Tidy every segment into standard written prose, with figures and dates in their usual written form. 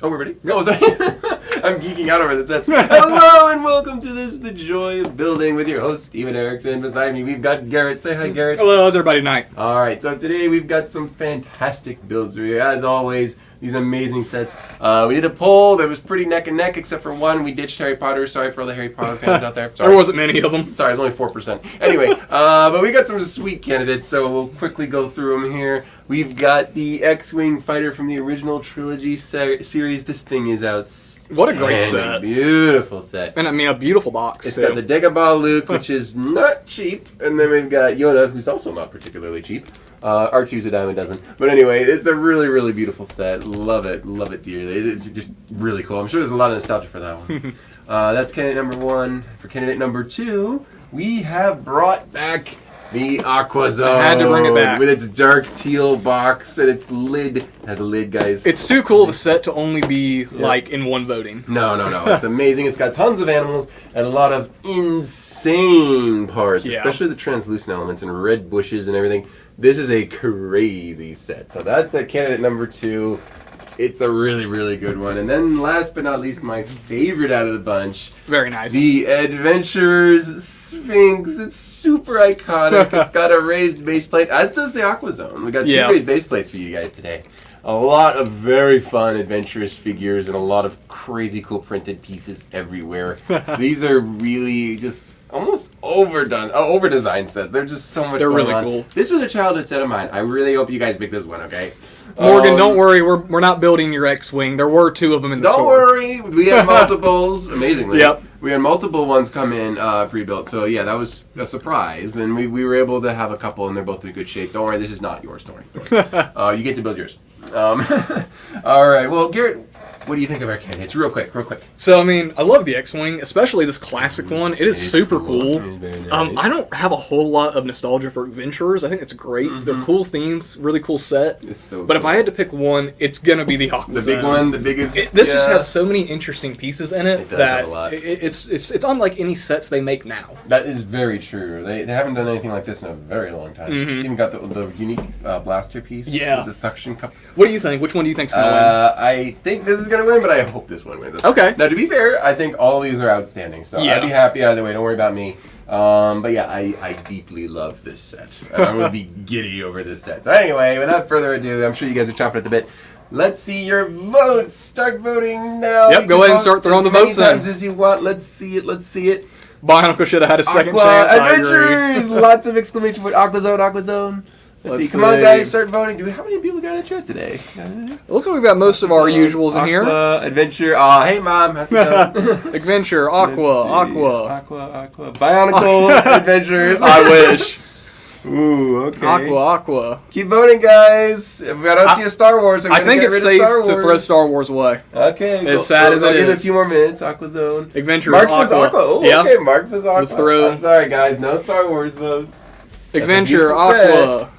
Oh, we're ready? No, sorry. I'm geeking out over the sets. Hello and welcome to The Joy of Building with your host, Steven Erickson. Beside me, we've got Garrett. Say hi, Garrett. Hello, how's everybody tonight? All right, so today we've got some fantastic builds for you. As always, these amazing sets. We did a poll that was pretty neck and neck, except for one. We ditched Harry Potter. Sorry for all the Harry Potter fans out there. Sorry. There wasn't many of them. Sorry, it's only 4%. Anyway, but we got some sweet candidates, so we'll quickly go through them here. We've got the X-Wing fighter from the original trilogy series. This thing is outstanding. What a great set. Beautiful set. And I mean, a beautiful box, It's too. got the Dagobah Luke, which is not cheap. And then we've got Yoda, who's also not particularly cheap. R2's a dime a dozen. But anyway, it's a really, really beautiful set. Love it dearly. It's just really cool. I'm sure there's a lot of nostalgia for that one. That's candidate number 1. For candidate number 2, we have brought back the Aquazone. I had to bring it back. With its dark teal box and its lid. It has a lid, guys. It's too cool of a set to only be, like, in one voting. No. It's amazing. It's got tons of animals and a lot of insane parts, especially the translucent elements and red bushes and everything. This is a crazy set. So that's candidate number 2. It's a really, really good one. And then last but not least, my favorite out of the bunch. Very nice. The Adventurers Sphinx. It's super iconic. It's got a raised base plate, as does the Aquazone. We got 2 raised base plates for you guys today. A lot of very fun adventurous figures and a lot of crazy cool printed pieces everywhere. These are really just almost over-designed sets. They're just so much fun. They're really cool. This was a childhood set of mine. I really hope you guys pick this one, okay? Morgan, don't worry. We're not building your X-Wing. There were 2 of them in the store. Don't worry. We had multiples. Amazingly. Yep. We had multiple ones come in pre-built. So, yeah, that was a surprise. And we were able to have a couple, and they're both in good shape. Don't worry. This is not your story. You get to build yours. All right. Well, Garrett, what do you think of our candidates? Real quick. So, I mean, I love the X-Wing, especially this classic one. It is super cool. Very nice. I don't have a whole lot of nostalgia for Adventurers. I think it's great. They're cool themes, really cool set. It's so but cool. if I had to pick one, it's going to be the Aquazone. The big one, the biggest. This just has so many interesting pieces in it, It does that have a lot. It's unlike any sets they make now. That is very true. They haven't done anything like this in a very long time. It's even got the unique blaster piece. Yeah. With the suction cup. What do you think? Which one do you think's going to win? I think this is going to win, but I hope this one wins. Okay. Now, to be fair, I think all these are outstanding, so I'd be happy either way. Don't worry about me. But yeah, I deeply love this set. I would be giddy over this set. So anyway, without further ado, I'm sure you guys are chomping at the bit. Let's see your votes. Start voting now. Yep, go ahead and start throwing the votes in. As many times as you want. Let's see it. Bionicle should have had a second Aqua chance. I agree. Adventures! Lots of exclamation point. Aquazone. Let's see. Come on, guys, start voting. How many people got in the chat today? It looks like we've got most of our usuals in here. Adventure. Oh, hey, Mom. How's it going? Adventure, Aqua. Bionicle Adventures. I wish. Ooh, okay. Aqua. Keep voting, guys. If I don't see a Star Wars, I'm I gonna think get it's rid safe of Star Wars. to throw Star Wars away. Okay. As sad as I'll it give it a is. few more minutes. Aquazone. Adventure, Mark says Aqua. Aqua. Oh, Yeah. okay. Mark says Aqua. Let's throw. I'm sorry, guys. No Star Wars votes. Adventure, That's Aqua.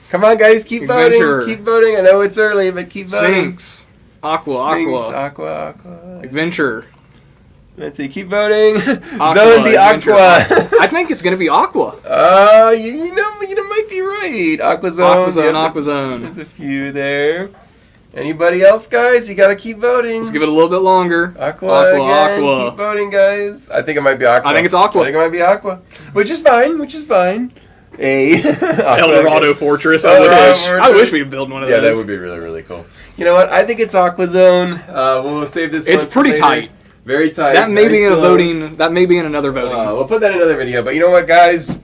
Come on, guys. Keep Adventure. voting. Keep voting. I know it's early, but keep voting. Sphinx. Aqua. Aqua. Adventure. Let's see. Keep voting. Aqua, Zone the Adventure, Aqua. I think it's going to be Aqua. You might be right. Aquazone. Aquazone. There's a few there. Anybody else, guys? You gotta keep voting. Let's give it a little bit longer. Aqua again. Keep voting, guys. I think it might be Aqua. I think it's Aqua. I think it might be Aqua. Which is fine. El Dorado Fortress. I wish we could build one of those. Yeah, that would be really, really cool. You know what? I think it's Aquazone. We'll save this. It's one for pretty later. tight. Very tight. That may very be in a close. voting. That may be in another voting. We'll put that in another video. But you know what, guys?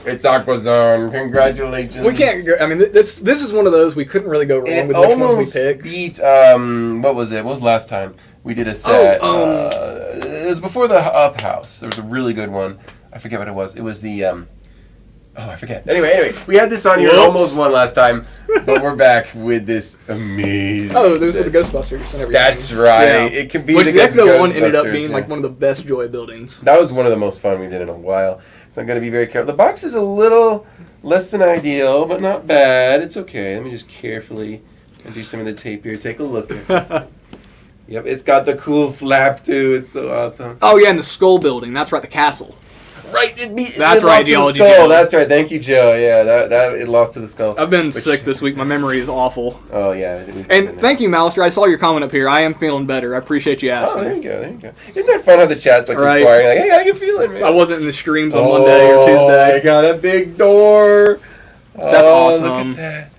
It's Aquazone. Congratulations. We can't. I mean, this is one of those we couldn't really go wrong with which ones we pick. Beat what was it? What was last time we did a set? It was before the Up House. There was a really good one. I forget what it was. It was the I forget. Anyway, we had this on here. Almost won last time, but we're back with this amazing. Oh, those were the Ghostbusters and everything. That's right. Yeah. It can be Which the Exo one ended up Ghostbusters, being like one of the best Joy buildings. That was one of the most fun we did in a while. So I'm going to be very careful. The box is a little less than ideal, but not bad. It's okay. Let me just carefully do some of the tape here. Take a look at this. Yep, it's got the cool flap too. It's so awesome. Oh yeah, and the skull building. That's right, the castle. Right, That's right, Geology skull. Joe. That's right. Thank you, Joe. Yeah, that it lost to the skull. I've been sick this week. My memory is awful. Oh yeah. And thank you, Malister. I saw your comment up here. I am feeling better. I appreciate you asking. Oh, there you go. Isn't that fun how the chat's like inquiring, like, hey, how you feeling, man? I wasn't in the streams on Monday or Tuesday. I got a big door. That's awesome. Look at that.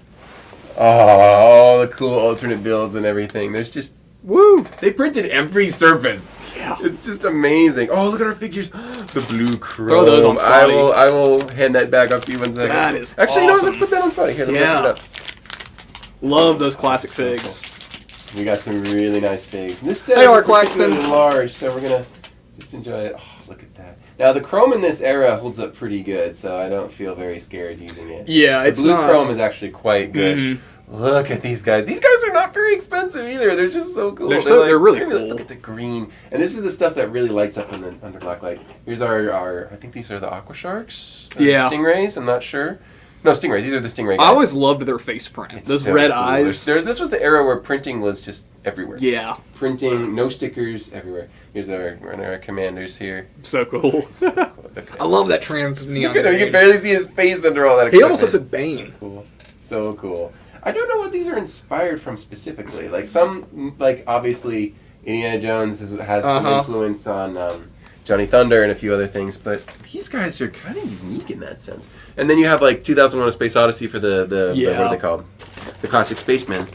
Oh, all the cool alternate builds and everything. There's just woo. They printed every surface. Yeah. It's just amazing. Oh, look at our figures. The blue chrome. Throw those on Spotty. I will hand that back up to you 1 second. That is Actually, awesome. no, let's put that on Spotty. Here, let me open it up. Love those classic figs. We got some really nice figs. And this set Hey, is Art particularly Claxton. large, so we're gonna just enjoy it. Oh, look at that. Now the chrome in this era holds up pretty good, so I don't feel very scared using it. Yeah, the it's blue not. chrome is actually quite good. Mm-hmm. Look at these guys. These guys are not very expensive either. They're just so cool. They're really cool. Look at the green. And this is the stuff that really lights up under black light. Here's our I think these are the aqua sharks. Yeah. Stingrays, I'm not sure. No, stingrays. These are the stingray guys. I always loved their face print. Those so red cool. eyes. This was the era where printing was just everywhere. Yeah. Printing, no stickers, everywhere. Here's our commanders here. So cool. So cool. I love that trans neon. Look at him. You can barely see his face under all that. He almost looks like Bane. Cool. So cool. I don't know what these are inspired from specifically. Like some, like obviously Indiana Jones has some influence on Johnny Thunder and a few other things, but these guys are kind of unique in that sense. And then you have like 2001: A Space Odyssey for the what are they called? The classic spaceman.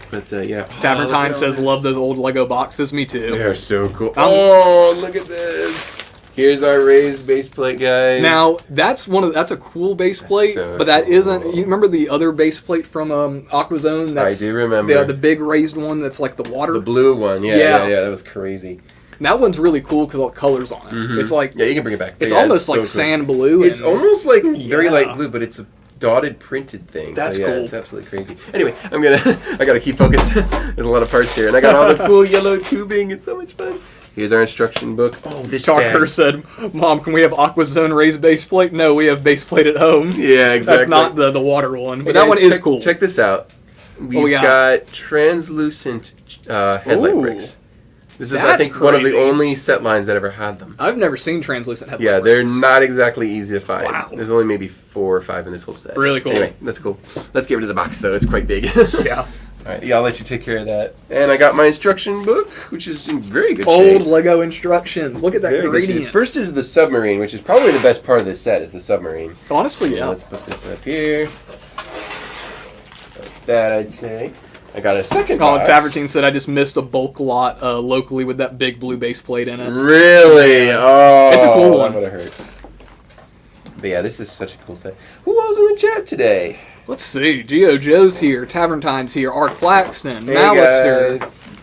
But yeah. Tavern says love those old Lego boxes. Me too. They are so cool. Oh, look at this. Here's our raised base plate, guys. Now that's a cool base plate, so but that cool. not. You remember the other base plate from Aquazone? I do remember the big raised one that's like the water. The blue one, yeah, that was crazy. That one's really cool because all the colors on it. Mm-hmm. It's like you can bring it back. It's yeah, almost like so cool. sand blue. It's almost like very light blue, but it's a dotted printed thing. That's so, yeah, cool. It's absolutely crazy. Anyway, I gotta keep focused. There's a lot of parts here, and I got all the cool yellow tubing. It's so much fun. Here's our instruction book. Oh, this Talker said, "Mom, can we have Aquazone raised base plate?" No, we have base plate at home. Yeah, exactly. That's not the water one, but hey that guys, one is cool. Check this out. We've got translucent headlight bricks. This is, I think, one of the only set lines that ever had them. I've never seen translucent headlight Yeah, bricks. they're not exactly easy to find. Wow. There's only maybe 4 or 5 in this whole set. Really cool. Anyway, that's cool. Let's get rid of the box, though. It's quite big. Yeah. All right, I'll let you take care of that. And I got my instruction book, which is in very good Old shape. Lego instructions. Look at that Very good shape. gradient. First is the submarine, which is probably the best part of this set, is the submarine. Honestly, yeah. So let's put this up here. Like that, I'd say. I got a second box. Tavertine said I just missed a bulk lot locally with that big blue base plate in it. Really? Oh, it's a cool one. That would have hurt. But yeah, this is such a cool set. Who else in the chat today? Let's see. Geo Joe's here. Tavertine's here. Art Claxton. Hey Malister. guys.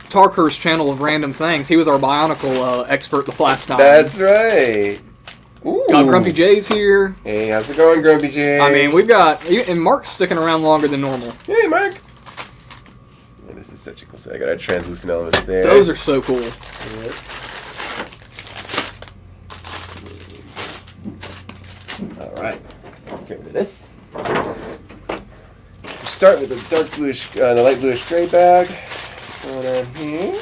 Tarker's channel of random things. He was our Bionicle expert the last time. That's right. Ooh. Grumpy J's here. Hey, how's it going, Grumpy J? I mean, we've got... And Mark's sticking around longer than normal. Hey, Mark. Yeah, this is such a cool set. I got our translucent elements there. Those are so cool. Yep. All right. Get rid of this. We start with the dark bluish, the light bluish gray bag. Going on here.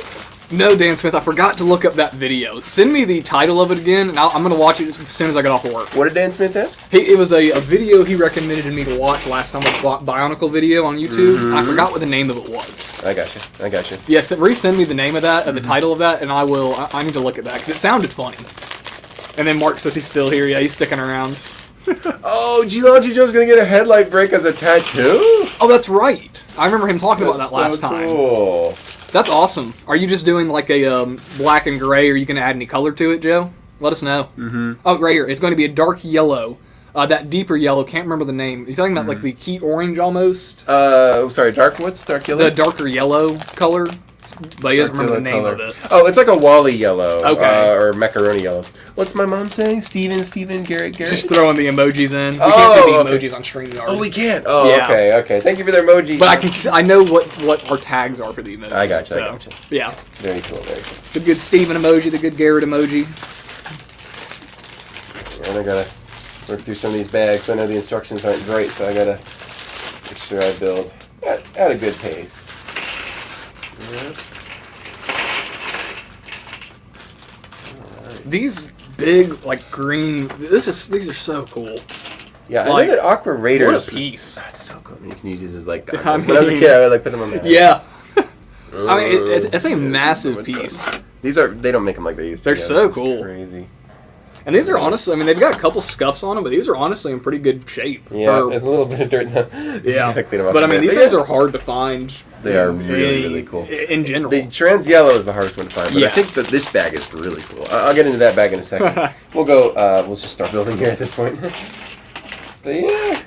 No, Dan Smith, I forgot to look up that video. Send me the title of it again, and I'm going to watch it as soon as I get off work. What did Dan Smith ask? It was a video he recommended me to watch last time, a Bionicle video on YouTube. Mm-hmm. I forgot what the name of it was. I gotcha. Yes, resend me the name of that, the title of that, and I will. I need to look at that, because it sounded funny. And then Mark says he's still here. Yeah, he's sticking around. Oh, Geology Joe's going to get a headlight break as a tattoo? Oh, that's right. I remember him talking about that last time. Cool. That's awesome. Are you just doing like a black and gray, or you can add any color to it, Joe? Let us know. Mm-hmm. Oh, right here. It's going to be a dark yellow. That deeper yellow, can't remember the name. You're talking about like the Keat orange almost? Sorry, dark what's? Dark yellow? The darker yellow color. But he doesn't remember the name of it. Oh, it's like a Wally yellow. Okay. Or macaroni yellow. What's my mom saying? Steven Garrett. Just throwing the emojis in. We can't say the emojis on StreamYard. Oh, we can't? Oh, yeah. Okay. Thank you for the emoji. But I know what our tags are for the emojis. I gotcha. Yeah. Very cool. The good Steven emoji, the good Garrett emoji. And I gotta work through some of these bags. I know the instructions aren't great, so I gotta make sure I build at a good pace. Yep. These big, like, green... These are so cool. Yeah, Like, I know that Aqua Raiders... What a piece. That's so cool. You can use these as, like, goggles. I mean, when I was a kid, I would, like, put them on my head. Yeah. I mean, it's a massive piece. These are... They don't make them like they used to. They're so cool. Crazy. And these are honestly... I mean, they've got a couple scuffs on them, but these are honestly in pretty good shape. Yeah, it's a little bit of dirt, though. Yeah. Clean them up But, a I mean, bit. these things are hard to find. They are really, really cool. In general. The trans yellow is the hardest one to find, but I think that this bag is really cool. I'll get into that bag in a second. We'll go, we'll just start building here at this point. But yeah.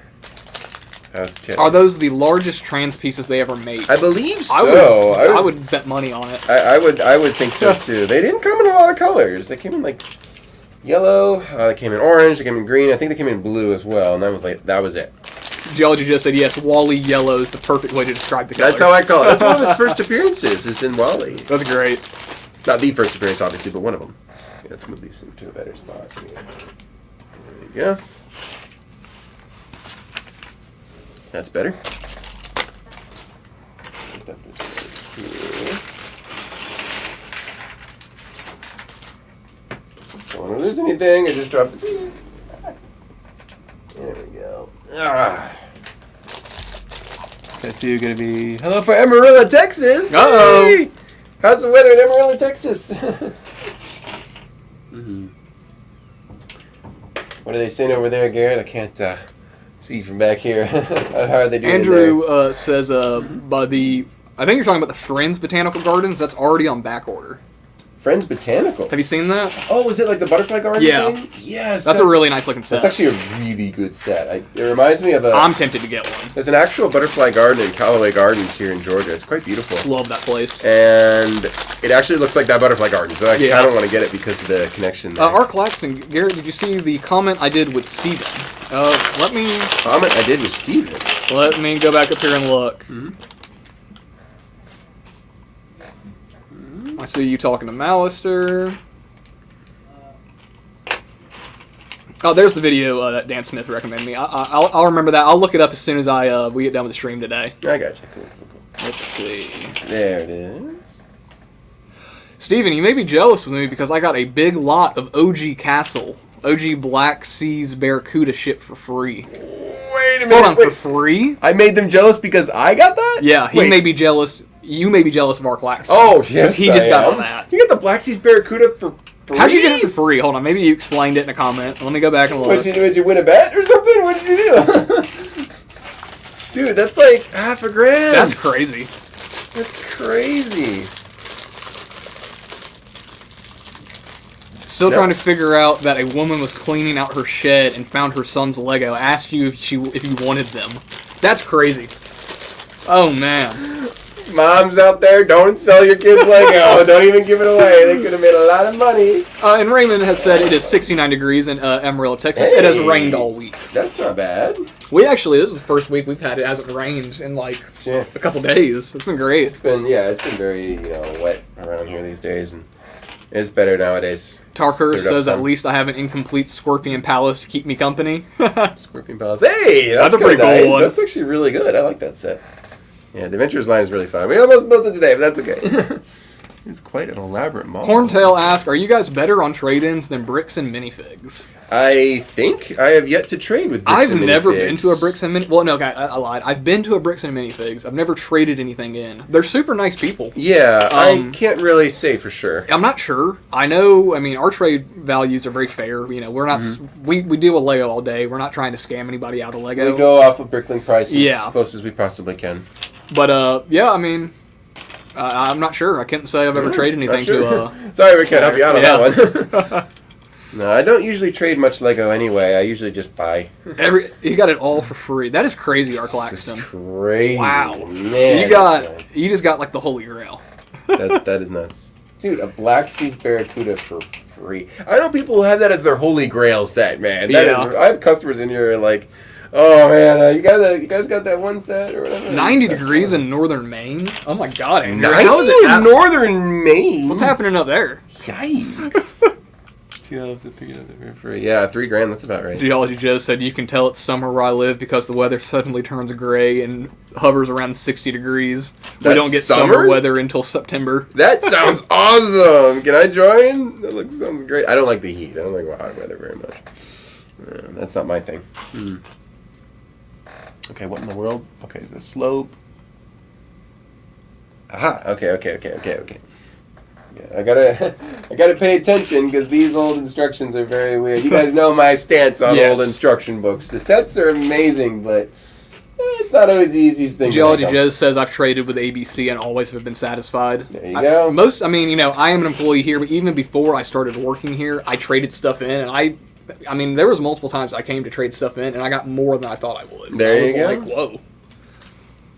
Are those the largest trans pieces they ever made? I believe so. I would bet money on it. I would think so too. They didn't come in a lot of colors. They came in like yellow, they came in orange, they came in green, I think they came in blue as well, and that was it. Geology just said, yes, Wally yellow is the perfect way to describe the color. That's how I call it. That's one of its first appearances, is in Wally. That's great. Not the first appearance, obviously, but one of them. Yeah, let's move these into a better spot. There you go. That's better. Put this here. Don't want to lose anything. I just dropped the piece. There we go. Tattoo gonna be hello for Amarillo, Texas. Uh-oh. Hey! How's the weather in Amarillo, Texas? What are they saying over there, Garrett? I can't see from back here. How are they doing? Andrew says, by the... I think you're talking about the Friends Botanical Gardens. That's already on back order. Friends Botanical? Have you seen that? Oh, is it like the butterfly garden thing? Yes. That's a really nice looking set. That's actually a really good set. It reminds me of a... I'm tempted to get one. There's an actual butterfly garden in Callaway Gardens here in Georgia. It's quite beautiful. Love that place. And it actually looks like that butterfly garden, so I kind of want to get it because of the connection there. Art Claxton, Garrett, did you see the comment I did with Steven? Let me... Comment I did with Steven? Let me go back up here and look. I see you talking to Malister. Oh, there's the video that Dan Smith recommended me. I'll remember that. I'll look it up as soon as we get done with the stream today. I gotcha. Cool. Let's see. There it is. Steven, you may be jealous with me because I got a big lot of OG Castle, OG Black Seas Barracuda ship for free. Wait a minute. Hold on, for free? I made them jealous because I got that? Yeah, he may be jealous. You may be jealous of Mark Claxton. Oh, yes, because he just got all that. You got the Black Seas Barracuda for free? How'd you get it for free? Hold on, maybe you explained it in a comment. Let me go back and look. Did you win a bet or something? What did you do? Dude, that's like $5,000. That's crazy. That's crazy. Still trying to figure out that a woman was cleaning out her shed and found her son's Lego. Asked you if you wanted them. That's crazy. Oh man. Moms out there, don't sell your kids Lego. Don't even give it away. They could have made a lot of money. And Raymond has said it is 69 degrees in Amarillo, Texas. Hey, it has rained all week. That's not bad. This is the first week we've had it hasn't rained in like a couple days. It's been great. It's been very wet around here these days, and it's better nowadays. Tarker says at least I have an incomplete Scorpion Palace to keep me company. Scorpion Palace. Hey, that's a pretty cool one. That's actually really good. I like that set. Yeah, the Adventures line is really fun. We almost built it today, but that's okay. It's quite an elaborate model. Horntail asks, are you guys better on trade-ins than bricks and minifigs? I think I have yet to trade with bricks and minifigs. I've never been to a bricks and minifigs. Well, no, okay, I lied. I've been to a bricks and minifigs. I've never traded anything in. They're super nice people. Yeah, I can't really say for sure. I'm not sure. I know, our trade values are very fair. We're not, we deal with Lego all day. We're not trying to scam anybody out of Lego. We go off of Bricklink prices as close as we possibly can. But, I'm not sure. I can't say I've ever traded anything to... Sorry, we can't help you out on that one. No, I don't usually trade much Lego anyway. I usually just buy. You got it all for free. That is crazy, Art Claxton. That's crazy. Wow. Man, you just got like the Holy Grail. that is nuts. Dude, a Black Seas Barracuda for free. I know people who have that as their Holy Grail set, man. I have customers in here like... Oh man, you guys got that one set or whatever? 90 degrees in northern Maine? Oh my god, Andrew. 90 how is it in northern Maine? What's happening up there? Yikes. You'll have to pick it up for free. Yeah, $3,000. That's about right. Geology Joe said you can tell it's summer where I live because the weather suddenly turns gray and hovers around 60 degrees. We That's don't get summer? summer weather until September. That sounds awesome. Can I join? That sounds great. I don't like the heat. I don't like hot weather very much. That's not my thing. Okay, what in the world? Okay, the slope. Aha. Okay. Yeah, I gotta pay attention because these old instructions are very weird. You guys know my stance on Yes. old instruction books. The sets are amazing, but it's not always the easiest thing. Geology Joe says I've traded with ABC and always have been satisfied. There you go. I am an employee here, but even before I started working here, I traded stuff in, and I mean, there was multiple times I came to trade stuff in, and I got more than I thought I would. There I was you go. like, whoa.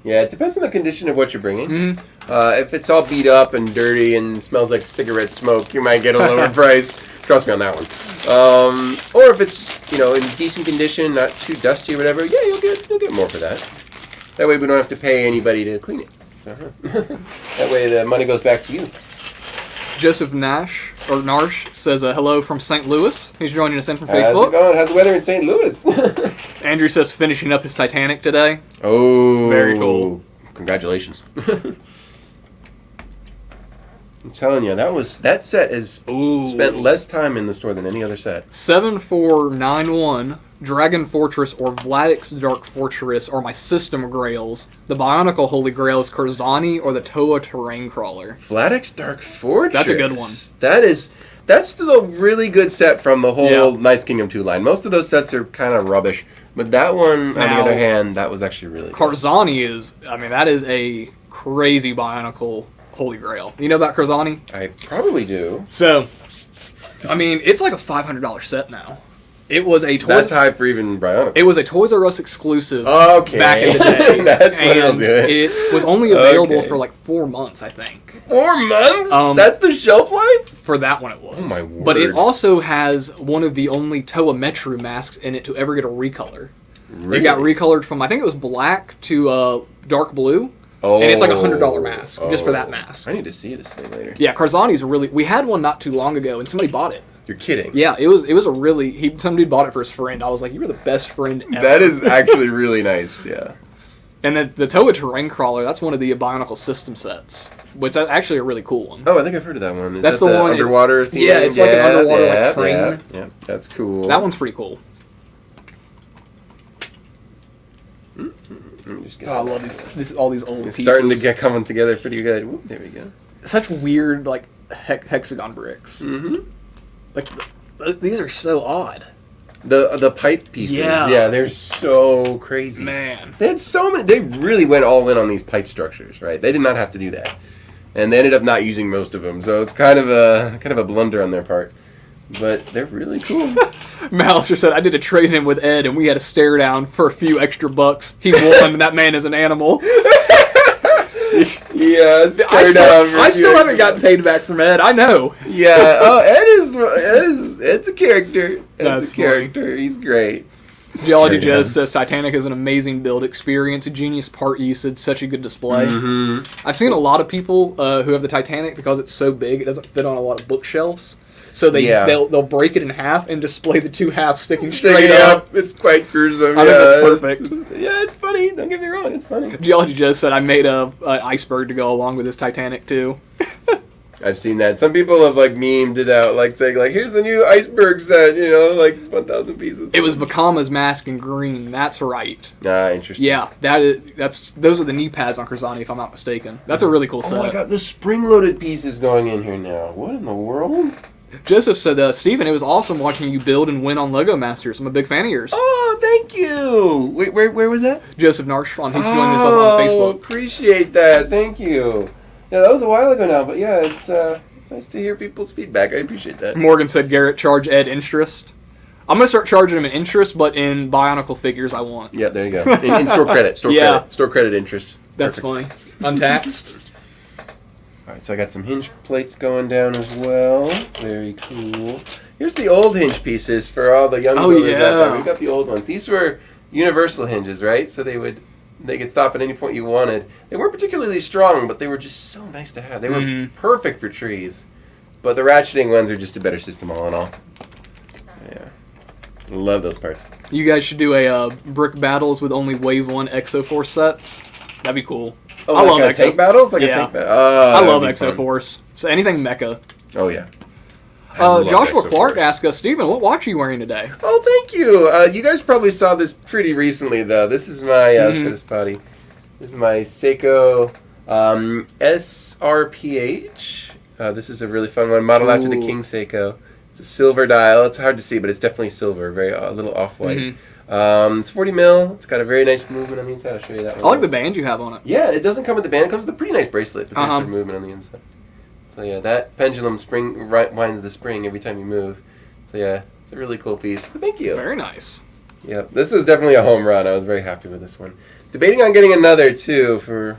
Yeah, it depends on the condition of what you're bringing. Mm-hmm. If it's all beat up and dirty and smells like cigarette smoke, you might get a lower price. Trust me on that one. Or if it's in decent condition, not too dusty or whatever, yeah, you'll get more for that. That way we don't have to pay anybody to clean it. That way the money goes back to you. Joseph Narsh says hello from St. Louis. He's joining us in from How's Facebook. it going? How's the weather in St. Louis? Andrew says finishing up his Titanic today. Oh, very cool. Congratulations. I'm telling you, that set has spent less time in the store than any other set. 7491 Dragon Fortress or Vladik's Dark Fortress are my system grails. The Bionicle Holy Grail is Karzani or the Toa Terrain Crawler. Vladik's Dark Fortress. That's a good one. That's the really good set from the whole Knights Kingdom 2 line. Most of those sets are kind of rubbish, but that one, on the other hand, that was actually really good. Karzani that is a crazy Bionicle Holy Grail. You know about Karzani? I probably do. So, it's like a $500 set now. It was a That's high for even Bionicle. It was a Toys R Us exclusive okay. back in the day. That's what it'll do. It was only available for like 4 months, I think. 4 months? That's the shelf life? For that one it was. Oh my word. But it also has one of the only Toa Metru masks in it to ever get a recolor. Really? It got recolored from, I think it was black to dark blue. Oh. And it's like a $100 mask just for that mask. I need to see this thing later. Yeah, Karzani's we had one not too long ago and somebody bought it. You're kidding. Yeah, it was a really some dude bought it for his friend. I was like, you were the best friend ever. That is actually really nice, yeah. And the Toa Terrain Crawler, that's one of the Bionicle system sets. Which is actually a really cool one. Oh, I think I've heard of that one. That's the one underwater theme? Yeah, it's like an underwater train. Yeah, that's cool. That one's pretty cool. I love all these old it's pieces. starting to get coming together pretty good. Whoop, there we go. Such weird hexagon bricks. Mm-hmm. These are so odd. The pipe pieces, yeah, they're so crazy. Man. They had so many. They really went all in on these pipe structures, right? They did not have to do that, and they ended up not using most of them. So it's kind of a blunder on their part. But they're really cool. Malister said, I did a trade-in with Ed, and we had a stare down for a few extra bucks. He won, and that man is an animal. Yeah, I still haven't gotten paid back from Ed. I know. Yeah. Oh, Ed's a character. Ed's a character. Funny. He's great. Geology Joe says Titanic is an amazing build experience, a genius part usage, such a good display. Mm-hmm. I've seen a lot of people who have the Titanic because it's so big, it doesn't fit on a lot of bookshelves. So they'll break it in half and display the two halves sticking straight up. It's quite gruesome. I think that's perfect. It's funny. Don't get me wrong. It's funny. Geology just said I made an iceberg to go along with this Titanic too. I've seen that. Some people have memed it out, saying here's the new iceberg set, 1,000 pieces. It was Vakama's mask in green. That's right. Ah, interesting. Yeah, those are the knee pads on Karzani, if I'm not mistaken. That's a really cool set. Oh my god, the spring-loaded pieces going in here now. What in the world? Joseph said, Steven, it was awesome watching you build and win on Lego Masters. I'm a big fan of yours. Oh, thank you. Wait, where was that? Joseph Narshon. He's doing this on Facebook. Appreciate that. Thank you. Yeah, that was a while ago now, but yeah, it's nice to hear people's feedback. I appreciate that. Morgan said, Garrett, charge Ed interest. I'm going to start charging him in interest, but in Bionicle figures I want. Yeah, there you go. In store credit. Store credit interest. That's funny. Untaxed. Alright, so I got some hinge plates going down as well. Very cool. Here's the old hinge pieces for all the young builders out there. We got the old ones. These were universal hinges, right? So they could stop at any point you wanted. They weren't particularly strong, but they were just so nice to have. They were perfect for trees. But the ratcheting ones are just a better system all in all. Yeah. Love those parts. You guys should do a brick battles with only Wave 1 Exoforce sets. That'd be cool. Oh, I love tank battles? Like a tank battle? I love Exoforce. So anything mecha. Oh, yeah. Joshua Clark asked us, Steven, what watch are you wearing today? Oh, thank you. You guys probably saw this pretty recently, though. This is my, let's get a spotty. This is my Seiko SRPH. This is a really fun one, modeled after the King Seiko. It's a silver dial. It's hard to see, but it's definitely silver, very a little off-white. It's 40 mil. It's got a very nice movement on the inside. I'll show you that one. I like the band you have on it. Yeah, it doesn't come with the band. It comes with a pretty nice bracelet, but there's some movement on the inside. So yeah, that pendulum winds the spring every time you move. So yeah, it's a really cool piece. Thank you. Very nice. Yeah, this was definitely a home run. I was very happy with this one. Debating on getting another too for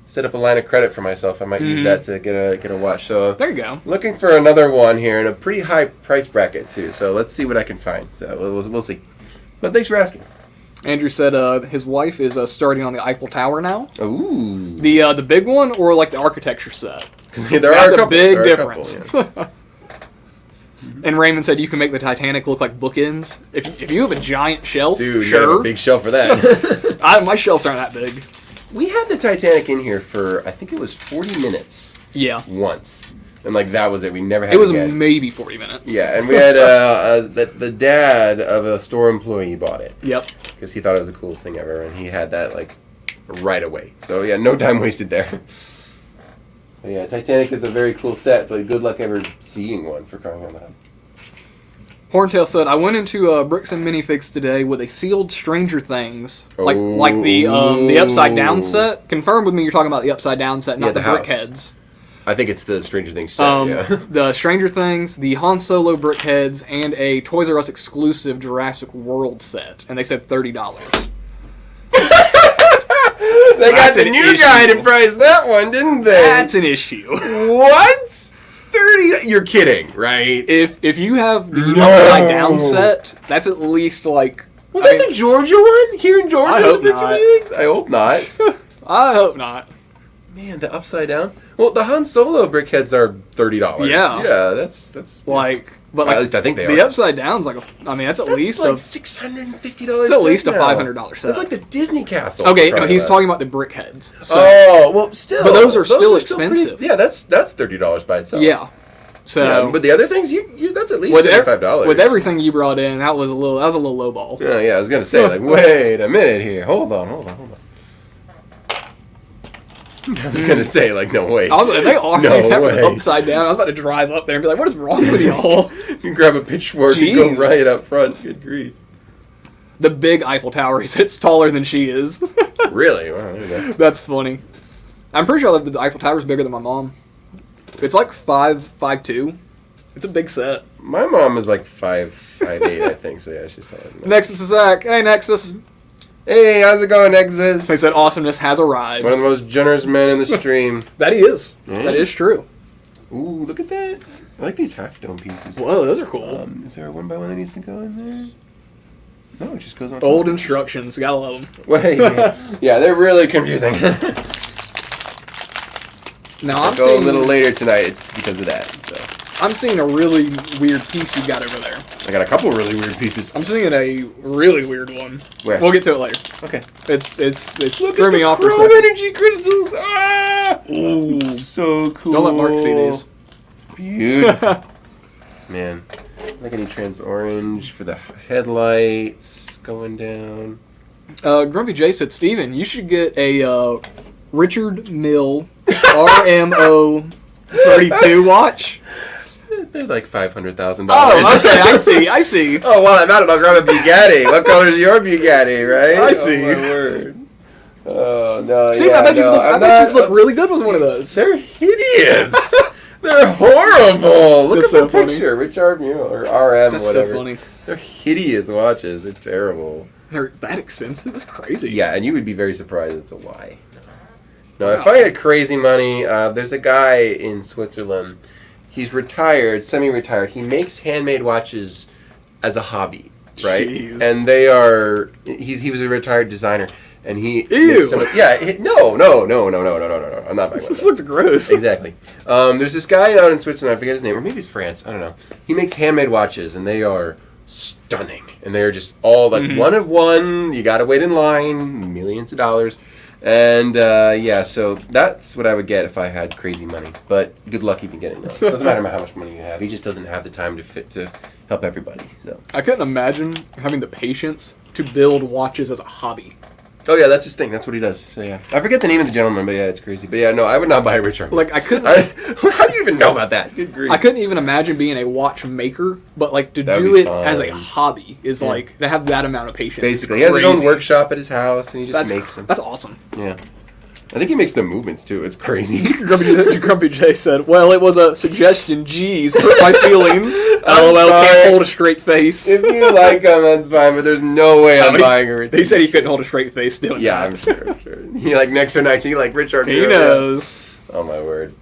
set up a line of credit for myself. I might use that to get a watch. So there you go. Looking for another one here in a pretty high price bracket too. So let's see what I can find. So we'll see. But thanks for asking. Andrew said his wife is starting on the Eiffel Tower now. Ooh. The big one or like the architecture set? That's a big difference. And Raymond said you can make the Titanic look like bookends. If you have a giant shelf, dude, you have a big shelf for that. My shelves aren't that big. We had the Titanic in here for, I think it was 40 minutes. Yeah. Once. And like that was it. We never had it. It was maybe 40 minutes. Yeah, and we had the dad of a store employee bought it. Yep. Because he thought it was the coolest thing ever, and he had that like right away. So yeah, no time wasted there. So yeah, Titanic is a very cool set, but good luck ever seeing one, for crying out loud. Horntail said, I went into Bricks and Minifigs today with a sealed Stranger Things, like the Upside Down set. Confirm with me you're talking about the Upside Down set, not the Brickheads. I think it's the Stranger Things set, yeah. The Stranger Things, the Han Solo Brickheads, and a Toys R Us exclusive Jurassic World set. And they said $30. They got the new guy to price that one, didn't they? That's an issue. What? 30? You're kidding, right? If you have the Upside Down set, that's at least like... Was that the Georgia one? Here in Georgia? I hope not. I hope not. I hope not. Man, the Upside Down? Well, the Han Solo Brickheads are $30. Yeah. Yeah, that's like... But at least I think they are. The Upside Down's like that's at least like $650. It's at least a $500 set. That's like the Disney Castle. Okay, no, he's talking about the Brickheads. So. Oh, well, still. But those are still expensive. Yeah, that's $30 by itself. Yeah. So, yeah, but the other things, you that's at least $75. With everything you brought in, that was a little low ball. Yeah, I was gonna say like, wait a minute here, hold on. I was gonna say like, no way. They are Upside Down. I was about to drive up there and be like, what is wrong with y'all? You can grab a pitchfork and go right up front. Good grief. The big Eiffel Tower, he sits taller than she is. Really? Wow, there you go. That's funny. I'm pretty sure the Eiffel Tower's bigger than my mom. It's like 5'2". It's a big set. My mom is like 5'8", I think. So yeah, she's taller than that. Nexus is Zach. Hey, Nexus. Hey, how's it going, Nexus? They said awesomeness has arrived. One of the most generous men in the stream. That he is. That is true. Ooh, look at that. I like these half dome pieces. Whoa, those are cool. Is there a 1x1 that needs to go in there? No, it just goes on. Old instructions. Gotta love them. Wait, yeah, they're really confusing. Now I'm seeing a little later tonight. It's because of that. So I'm seeing a really weird piece you got over there. I got a couple really weird pieces. I'm seeing a really weird one. Where? We'll get to it later. Okay. It's threw me off for a second. Energy crystals. Ah! Ooh, so cool. Don't let Mark see these. Beautiful. Man, like I need trans orange for the headlights going down. Grumpy J said, Steven, you should get a Richard Mille RMO 32 watch. They're like $500,000. Oh, okay, I see. Oh, while I'm at it, I'll grab a Bugatti. What color is your Bugatti, right? I see. Oh, my word. Oh, no, see, I bet you'd look really good with one of those. They're hideous. They're horrible. Look at the picture. Funny. Richard Mille, or RM, That's whatever. so funny. They're hideous watches. They're terrible. They're that expensive? That's crazy. Yeah, and you would be very surprised as to why. No, if I had crazy money, there's a guy in Switzerland. He's retired, semi-retired. He makes handmade watches as a hobby, right? Jeez. And they are. He was a retired designer, and he. Ew. No. I'm not buying one. This looks gross. Exactly. There's this guy out in Switzerland, I forget his name, or maybe it's France, I don't know. He makes handmade watches, and they are stunning. And they are just all like one of one. You gotta wait in line, millions of dollars. And yeah, so that's what I would get if I had crazy money. But good luck even getting those. Doesn't matter how much money you have. He just doesn't have the time to help everybody. So I couldn't imagine having the patience to build watches as a hobby. Oh yeah, that's his thing. That's what he does. So yeah, I forget the name of the gentleman, but yeah, it's crazy. But yeah, no, I would not buy a Richard. Like I couldn't. How do you even know about that? Good grief. I couldn't even imagine being a watchmaker, but like to That'd do be it fun. as a hobby is like to have that amount of patience. Basically, he has his own workshop at his house, and he just makes them. That's awesome. Yeah. I think he makes the movements too. It's crazy. Grumpy J said, "Well, it was a suggestion. Geez, hurt my feelings. LOL, can't hold a straight face." If you like him, that's fine. But there's no way I'm buying a Richard. He said he couldn't hold a straight face doing Yeah, that. I'm sure. He like next or night. He like Richard. He knows. Oh my word.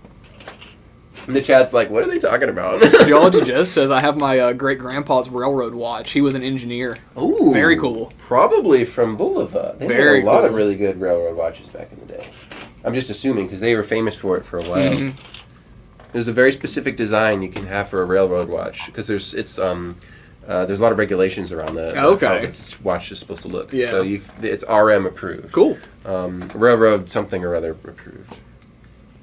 And the chat's like, what are they talking about? Geology just says, I have my great grandpa's railroad watch. He was an engineer. Ooh, very cool. Probably from Bulova. They Very made a lot cool. of really good railroad watches back in the day. I'm just assuming because they were famous for it for a while. There's a very specific design you can have for a railroad watch because there's a lot of regulations around how the watch is supposed to look. Yeah. So it's RM approved. Cool. Railroad something or other approved.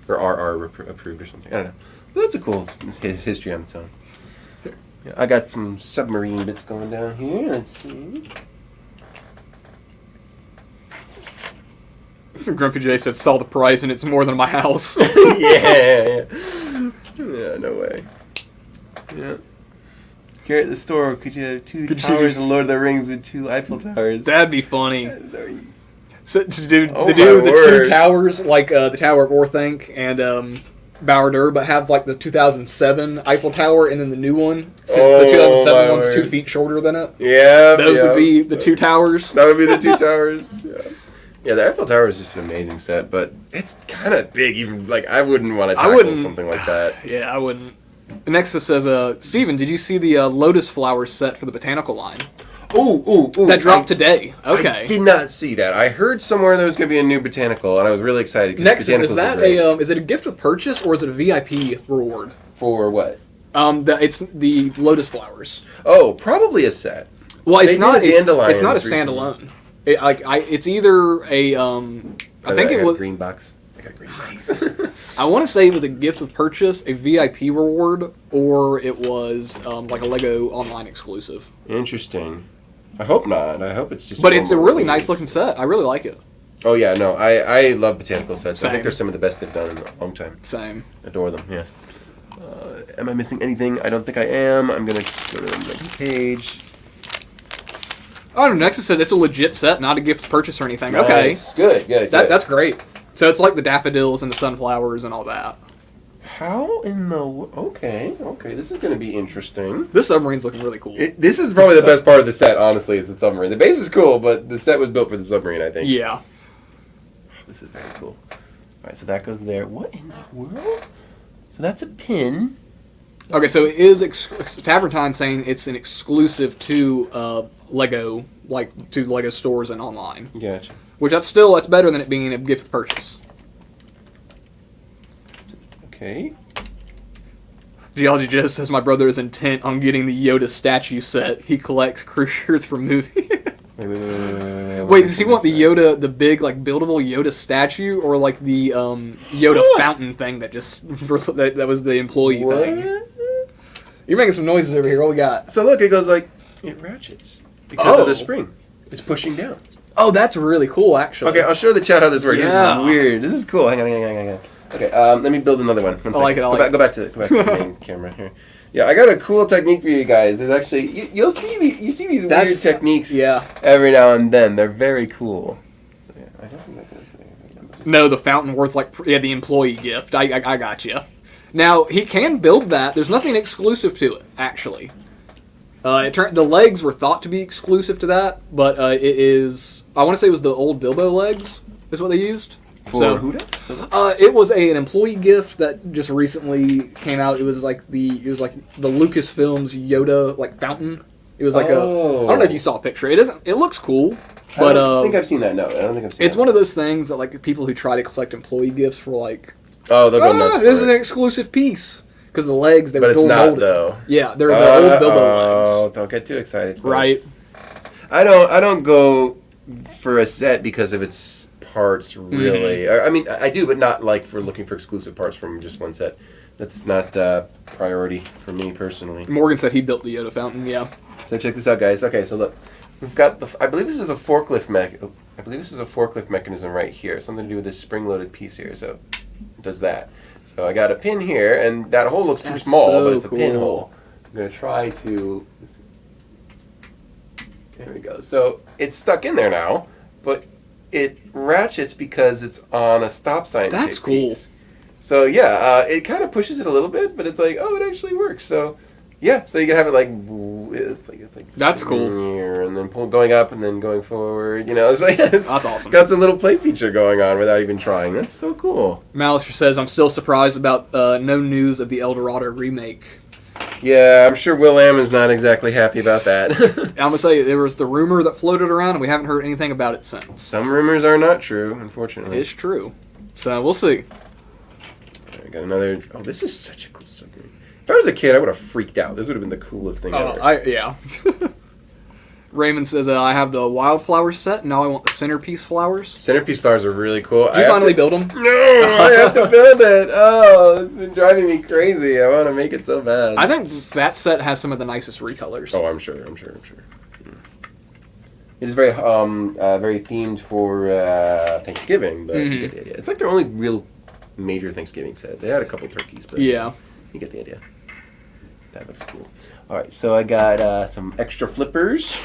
Or RR approved or something. I don't know. But that's a cool history on its own. Yeah, I got some submarine bits going down here. Let's see. Grumpy J said, saw the price and it's more than my house. Yeah, no way. Yeah. Here at the store, could you have two towers in Lord of the Rings with 2 Eiffel Towers? That'd be funny. So, to do Oh the my 2 word. towers, like the Tower of Orthanc and Bower Dur, but have like the 2007 Eiffel Tower and then the new one, since the 2007 my one's word. 2 feet shorter than it. Yeah. Those would be the 2 towers. That would be the 2 towers. Yeah. Yeah, the Eiffel Tower is just an amazing set, but it's kind of big. Even like I wouldn't want to tackle something like that. Yeah, I wouldn't. Next it says, Steven, did you see the lotus flower set for the botanical line? Ooh. That dropped today. Okay. I did not see that. I heard somewhere there was going to be a new botanical, and I was really excited. Next is that is it a gift with purchase or is it a VIP reward? For what? It's the lotus flowers. Oh, probably a set. Well, it's not. It's not a recently. standalone. It's either a. I think it was green box. I got a green box. I want to say it was a gift with purchase, a VIP reward, or it was like a Lego online exclusive. Interesting. I hope not. I hope it's just. But it's a really nice looking set. I really like it. Oh yeah, no, I love botanical sets. Same. I think they're some of the best they've done in a long time. Same. Adore them. Yes. Am I missing anything? I don't think I am. I'm gonna go to the next page. Oh, no, next it says it's a legit set, not a gift purchase or anything. Nice. Okay. Good. That's great. So it's like the daffodils and the sunflowers and all that. How in the... Okay, this is going to be interesting. This submarine's looking really cool. This is probably the best part of the set, honestly, is the submarine. The base is cool, but the set was built for the submarine, I think. Yeah. This is very cool. Alright, so that goes there. What in the world? So that's a pin. Okay, so it is Taverntine's saying it's an exclusive to Lego, like to Lego stores and online. Gotcha. Which that's better than it being a gift with purchase. Okay. Geology just says my brother is intent on getting the Yoda statue set. He collects crew shirts from movies. Wait, does he want the Yoda, the big like buildable Yoda statue, or like the Yoda fountain thing that just that was the employee thing? You're making some noises over here. What we got? So look, it goes like it ratchets because of the spring. It's pushing down. Oh, that's really cool, actually. Okay, I'll show the chat how this works. Yeah. This is weird. This is cool. Hang on. Okay, let me build another one. I like it. Go back to the main camera here. Yeah, I got a cool technique for you guys. There's actually you see these weird techniques. Yeah. Every now and then, they're very cool. Yeah, I don't think those things. No, the fountain worth the employee gift. I got you. Now he can build that. There's nothing exclusive to it, actually. The legs were thought to be exclusive to that, but it is. I want to say it was the old Bilbo legs. Is what they used. For Huda? It was an employee gift that just recently came out. It was like the Lucasfilms Yoda like fountain. It was like I don't know if you saw a picture. It looks cool. But I don't think I've seen that. No, I don't think I've seen. It's one of those things that like people who try to collect employee gifts were like, oh, they'll go nuts. This is an exclusive piece because the legs they were dual molded. But it's not though. Yeah, they're the old Bilbo legs. Oh, don't get too excited. Folks. Right. I don't go for a set because of its parts really. I mean, I do, but not like for looking for exclusive parts from just one set. That's not priority for me personally. Morgan said he built the Yoda fountain. Yeah. So check this out, guys. Okay, so look, we've got I believe this is a forklift mechanism right here. Something to do with this spring-loaded piece here. So it does that. So I got a pin here, and that hole looks too small, but it's a pinhole. I'm gonna try to. There we go. So it's stuck in there now, but it ratchets because it's on a stop sign. That's cool. Piece. So yeah, it kind of pushes it a little bit, but it's like, oh, it actually works. So yeah, so you can have it like it's like that's cool. And then going up and then going forward. You know, it's like that's awesome. Got some little play feature going on without even trying. That's so cool. Malister says, I'm still surprised about no news of the El Dorado remake. Yeah, I'm sure Will Am is not exactly happy about that. I'm going to say, there was the rumor that floated around, and we haven't heard anything about it since. Some rumors are not true, unfortunately. It's true. So, we'll see. I got another... Oh, this is such a cool submarine. If I was a kid, I would have freaked out. This would have been the coolest thing ever. Yeah. Raymond says, I have the wildflower set, and now I want the centerpiece flowers. Centerpiece flowers are really cool. Did you finally build them? No, I have to build it. Oh, it's been driving me crazy. I want to make it so bad. I think that set has some of the nicest recolors. Oh, I'm sure. It is very themed for Thanksgiving, but you get the idea. It's like their only real major Thanksgiving set. They had a couple turkeys, but yeah, you get the idea. That looks cool. All right, so I got some extra flippers.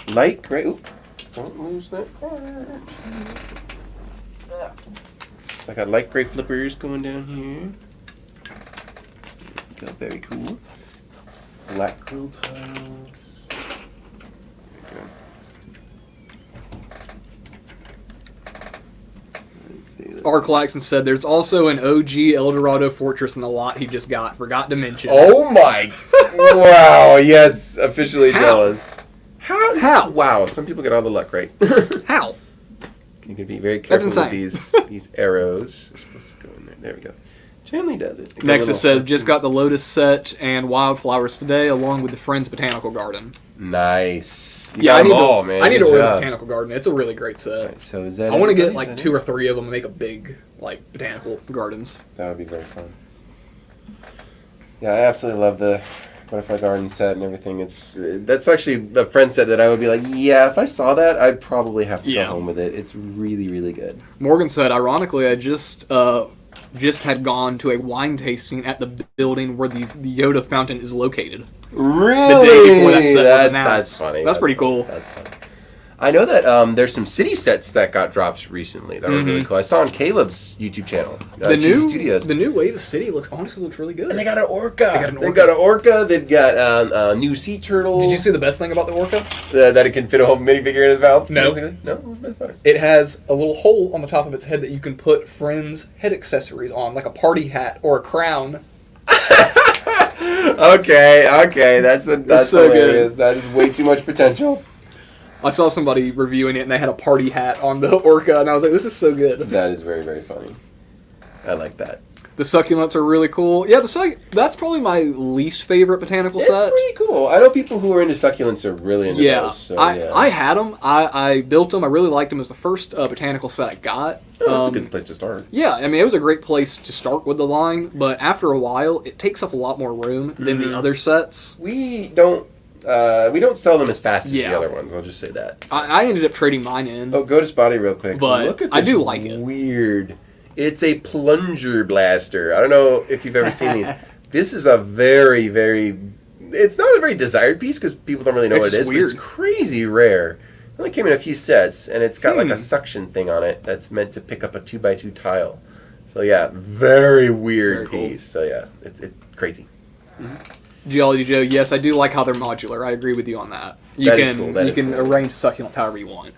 Light gray. Oop, don't lose that part. So I got light gray flippers going down here. Go, very cool. Black quill tiles. There we go. R. Claxton said there's also an OG El Dorado fortress in the lot he just got. Forgot to mention. Oh my! Wow, yes, officially jealous. How? Wow, some people get all the luck, right? How? You can be very careful That's with these arrows. It's supposed to go in there. There we go. Generally does it. Next it says, just got the Lotus set and wildflowers today, along with the Friends Botanical Garden. Nice. I need to order the job. Botanical Garden. It's a really great set. Right, so is that I want to get like 2 or 3 of them and make a big botanical gardens. That would be very fun. Yeah, I absolutely love the Butterfly Garden set and everything. That's actually the Friends set that I would be like, yeah, if I saw that, I'd probably have to go home with it. It's really, really good. Morgan said, ironically, I just had gone to a wine tasting at the building where the Yoda fountain is located. Really? The day before that set was announced. That's funny. That's pretty cool. That's funny. I know that there's some city sets that got dropped recently that were really cool. I saw on Caleb's YouTube channel. The Studios. new Wave of City honestly looks really good. And they got an orca. They've got an orca. They've got a new sea turtle. Did you see the best thing about the orca? That it can fit a whole minifigure in his mouth? No. Basically? No? It has a little hole on the top of its head that you can put Friends head accessories on, like a party hat or a crown. Okay. That's so hilarious. good. That is way too much potential. I saw somebody reviewing it, and they had a party hat on the orca, and I was like, this is so good. That is very, very funny. I like that. The succulents are really cool. Yeah, that's probably my least favorite botanical set. It's pretty cool. I know people who are into succulents are really into those. So, I had them. I built them. I really liked them as the first botanical set I got. Oh, that's a good place to start. Yeah, I mean, it was a great place to start with the line, but after a while, it takes up a lot more room than the other sets. We don't sell them as fast as the other ones. I'll just say that. I ended up trading mine in. Oh, go to Spotty real quick. But look at this I do like it. Weird. It's a plunger blaster. I don't know if you've ever seen these. This is a very, very... It's not a very desired piece because people don't really know what it is. Weird. But it's crazy rare. It only came in a few sets, and it's got like a suction thing on it that's meant to pick up a 2x2 tile. So yeah, very weird piece. So yeah, it's crazy. Geology Joe, yes, I do like how they're modular. I agree with you on that. You can arrange succulents however you want.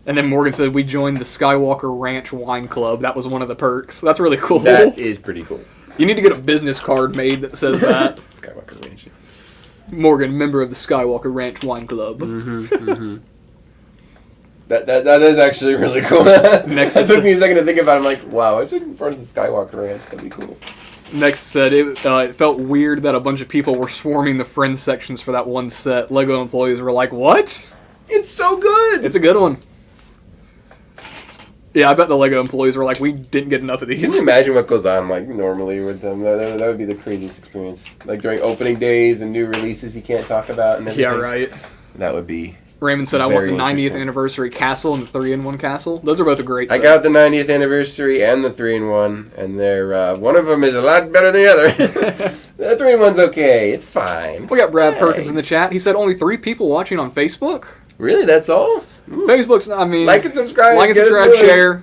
And then Morgan said we joined the Skywalker Ranch Wine Club. That was one of the perks. That's really cool. That is pretty cool. You need to get a business card made that says that. Skywalker Ranch. Morgan, member of the Skywalker Ranch Wine Club. That is actually really cool. Next it took me a second to think about it. I'm like, wow, I should front of the Skywalker Ranch. That'd be cool. Next said it felt weird that a bunch of people were swarming the friends sections for that one set. Lego employees were like, what? It's so good. It's a good one. Yeah, I bet the Lego employees were like, we didn't get enough of these. Can you imagine what goes on like normally with them? That would be the craziest experience. Like during opening days and new releases you can't talk about and everything. Yeah, right. That would be. Raymond said, I want the 90th anniversary castle and the 3-in-1 castle. Those are both a great sets. I got the 90th anniversary and the 3-in-1, and they're one of them is a lot better than the other. The 3-in-1's okay. It's fine. We got Brad Perkins in the chat. He said only 3 people watching on Facebook. Really? That's all? Ooh. Facebook's, I mean... Like and subscribe. Like and subscribe, share.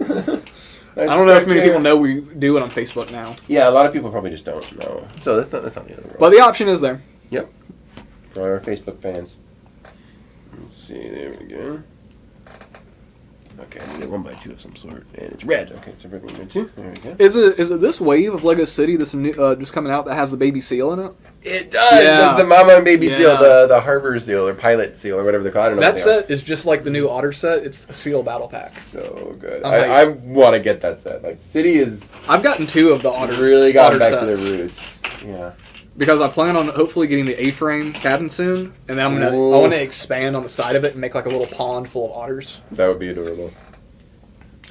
I don't know if many people know we do it on Facebook now. Yeah, a lot of people probably just don't know. So that's not the other world. But the option is there. Yep. For our Facebook fans. Let's see, there we go. Okay, I need a 1x2 of some sort. And it's red. Okay, it's a red 1x2. There we go. Is it this wave of Lego City, this new, just coming out, that has the baby seal in it? It does! Yeah. That's the Mama and Baby seal, the Harbor seal, or Pilot seal, or whatever they're called. I don't know that set is just like the new Otter set. It's a seal battle pack. So good. I want to get that set. Like, City is... I've gotten 2 of the Otter really gotten back sets. to their roots. Yeah. Because I plan on hopefully getting the A-frame cabin soon, and then I want to expand on the side of it and make like a little pond full of otters. That would be adorable.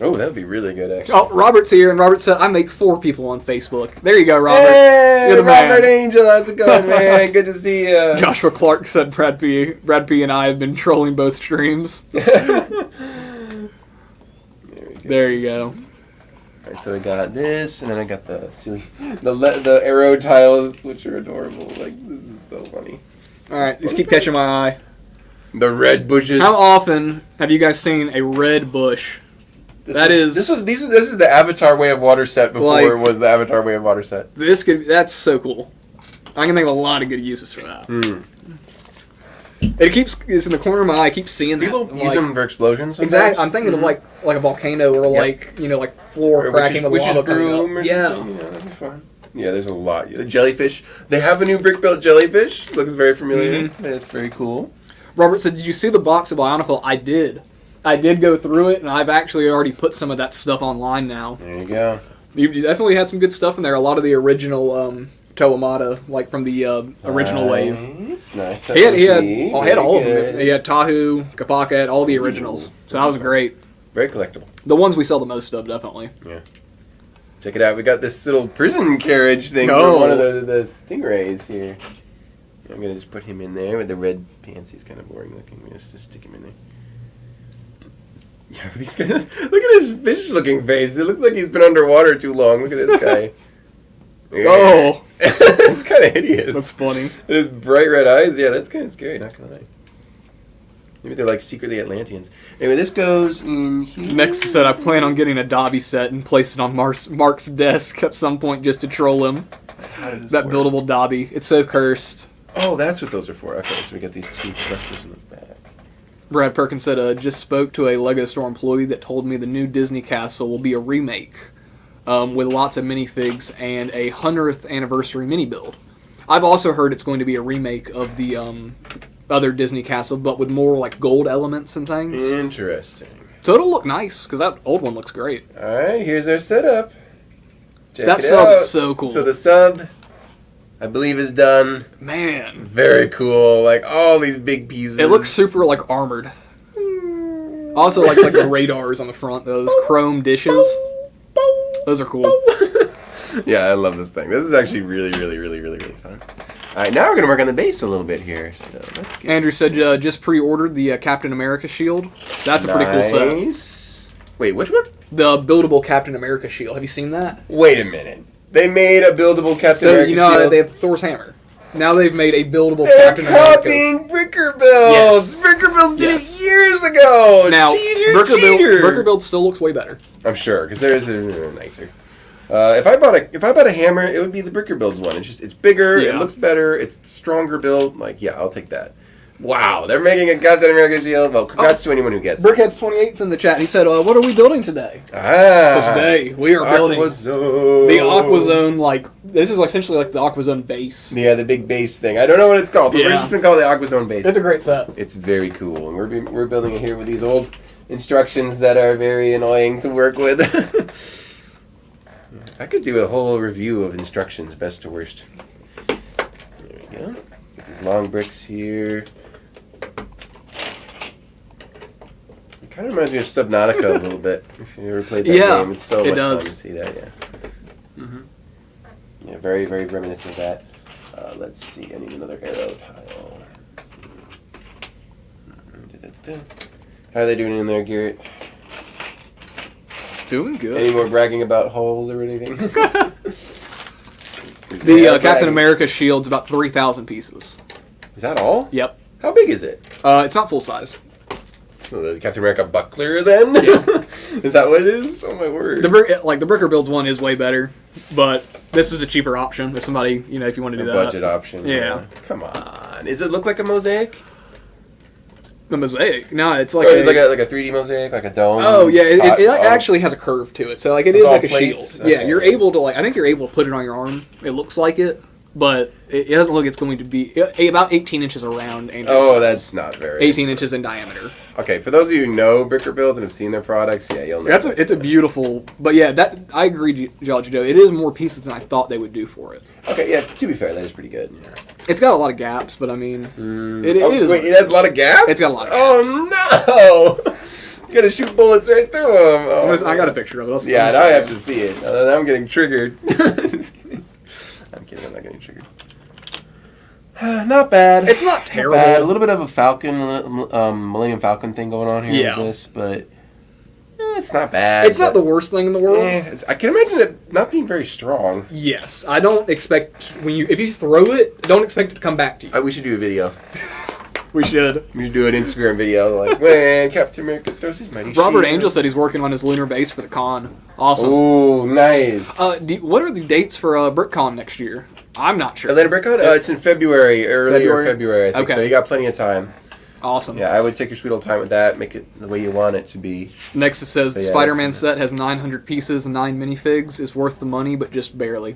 Oh, that would be really good, actually. Oh, Robert's here, and Robert said, I make 4 people on Facebook. There you go, Robert. Hey, You're the Robert man. Angel, how's it going, man? Good to see you. Joshua Clark said Brad P and I have been trolling both streams. There you go. Alright, so we got this, and then I got the silly, the arrow tiles, which are adorable. Like, this is so funny. Alright, these keep catching my eye. The red bushes. How often have you guys seen a red bush? This is the Avatar Way of Water set before it was the Avatar Way of Water set. That's so cool. I can think of a lot of good uses for that. It's in the corner of my eye. I keep seeing people that. Use them for explosions. Sometimes. Exactly. I'm thinking of like a volcano or like floor cracking with lava coming up. Yeah, that'd be fun. Yeah, there's a lot. Jellyfish. They have a new brick-built jellyfish. Looks very familiar. It's very cool. Robert said, "Did you see the box of Bionicle?" I did. I did go through it, and I've actually already put some of that stuff online now. There you go. You definitely had some good stuff in there. A lot of the original Toamata, like from the original wave. Nice. He had all of them. He had Tahu, Kapaka, all the originals. So that was great. Very collectible. The ones we sell the most of, definitely. Yeah. Check it out. We got this little prison carriage thing for one of the stingrays here. I'm going to just put him in there with the red pants. He's kind of boring looking. We just stick him in there. Yeah, these guys. Look at his fish-looking face. It looks like he's been underwater too long. Look at this guy. Oh. It's kind of hideous. That's funny. His bright red eyes. Yeah, that's kind of scary, not going to lie. Maybe they're like secretly Atlanteans. Anyway, this goes in here. Next said, I plan on getting a Dobby set and place it on Mark's desk at some point just to troll him. How does this that work? Buildable Dobby. It's so cursed. Oh, that's what those are for. Okay, so we got these 2 thrusters in the back. Brad Perkins said, just spoke to a LEGO store employee that told me the new Disney castle will be a remake with lots of minifigs and a 100th anniversary mini build. I've also heard it's going to be a remake of the other Disney castle, but with more like gold elements and things. Interesting. So it'll look nice, because that old one looks great. Alright, here's our setup. Check that it sub out. is so cool. So the sub, I believe, is done. Man. Very cool. Like, all these big pieces. It looks super, like, armored. Also, like the radars on the front, those chrome dishes. Those are cool. Yeah, I love this thing. This is actually really, really, really, really, really fun. Alright, now we're going to work on the base a little bit here. So let's get Andrew said just pre-ordered the Captain America shield. That's a pretty cool set. Wait, which one? The buildable Captain America shield. Have you seen that? Wait a minute. They made a buildable Captain America shield. So, they have Thor's hammer. Now they've made a buildable Captain America. They're copying Bricker Builds! Yes. Bricker Builds did it years ago! Now, Cheater! Bricker Build still looks way better. I'm sure, because theirs are nicer. If I bought a hammer, it would be the Bricker Builds one. It's bigger, it looks better, it's stronger build. Like, yeah, I'll take that. Wow, they're making a Captain America shield. Well, congrats to anyone who gets it. Brickheads28's in the chat. He said, what are we building today? So today, we are building Aquazone. The Aquazone, this is essentially like the Aquazone base. Yeah, the big base thing. I don't know what it's called, but we're just going to call it the Aquazone base. It's a great set. It's very cool. And we're building it here with these old instructions that are very annoying to work with. I could do a whole review of instructions, best to worst. There we go. Get these long bricks here. It kind of reminds me of Subnautica a little bit. If you ever played that game, it's so much fun to see that. Yeah. Yeah, very, very reminiscent of that. Let's see. I need another arrow tile. How are they doing in there, Garrett? Doing good. Any more bragging about holes or anything? The Captain America shield's about 3,000 pieces. Is that all? Yep. How big is it? It's not full size. So the Captain America buckler, then? Yeah. Is that what it is? Oh my word. The Bricker Builds one is way better, but this is a cheaper option if somebody, if you want to do that. Budget option. Yeah. Come on. Does it look like a mosaic? The mosaic? No, it's like it's like a 3D mosaic, like a dome. Oh yeah, it actually has a curve to it, so like it is like a plates? shield. Yeah, you're able to I think you're able to put it on your arm. It looks like it, but it doesn't look like it's going to be about 18 inches around. That's not very. 18 inches in diameter. Okay, for those of you who know Bricker Builds and have seen their products, yeah, you'll know. It's a beautiful, but yeah, that I agree, Geology Joe. It is more pieces than I thought they would do for it. Okay, yeah. To be fair, that is pretty good. Yeah. It's got a lot of gaps, but I mean, it is. Wait, it has a lot of gaps. It's got a lot of gaps. Oh no! You gotta shoot bullets right through them. Oh, I got a picture of it. Yeah, now I have to see it. I'm getting triggered. Just kidding. I'm kidding. I'm not getting triggered. Not bad. It's not terrible. Not bad. A little bit of a Falcon, Millennium Falcon thing going on here with this, but it's not bad. It's not the worst thing in the world. I can imagine it not being very strong. Yes, I don't expect if you throw it, don't expect it to come back to you. We should do a video. We should do an Instagram video like, man, Captain America throws his mighty Robert shield. Angel said he's working on his lunar base for the con. Awesome. Ooh, nice. What are the dates for BrickCon next year? I'm not sure. Atlanta BrickCon? It's in February, February, I think. Okay. So you got plenty of time. Awesome. Yeah, I would take your sweet old time with that. Make it the way you want it to be. Next it says the Spider-Man set has 900 pieces and 9 minifigs. Is worth the money, but just barely.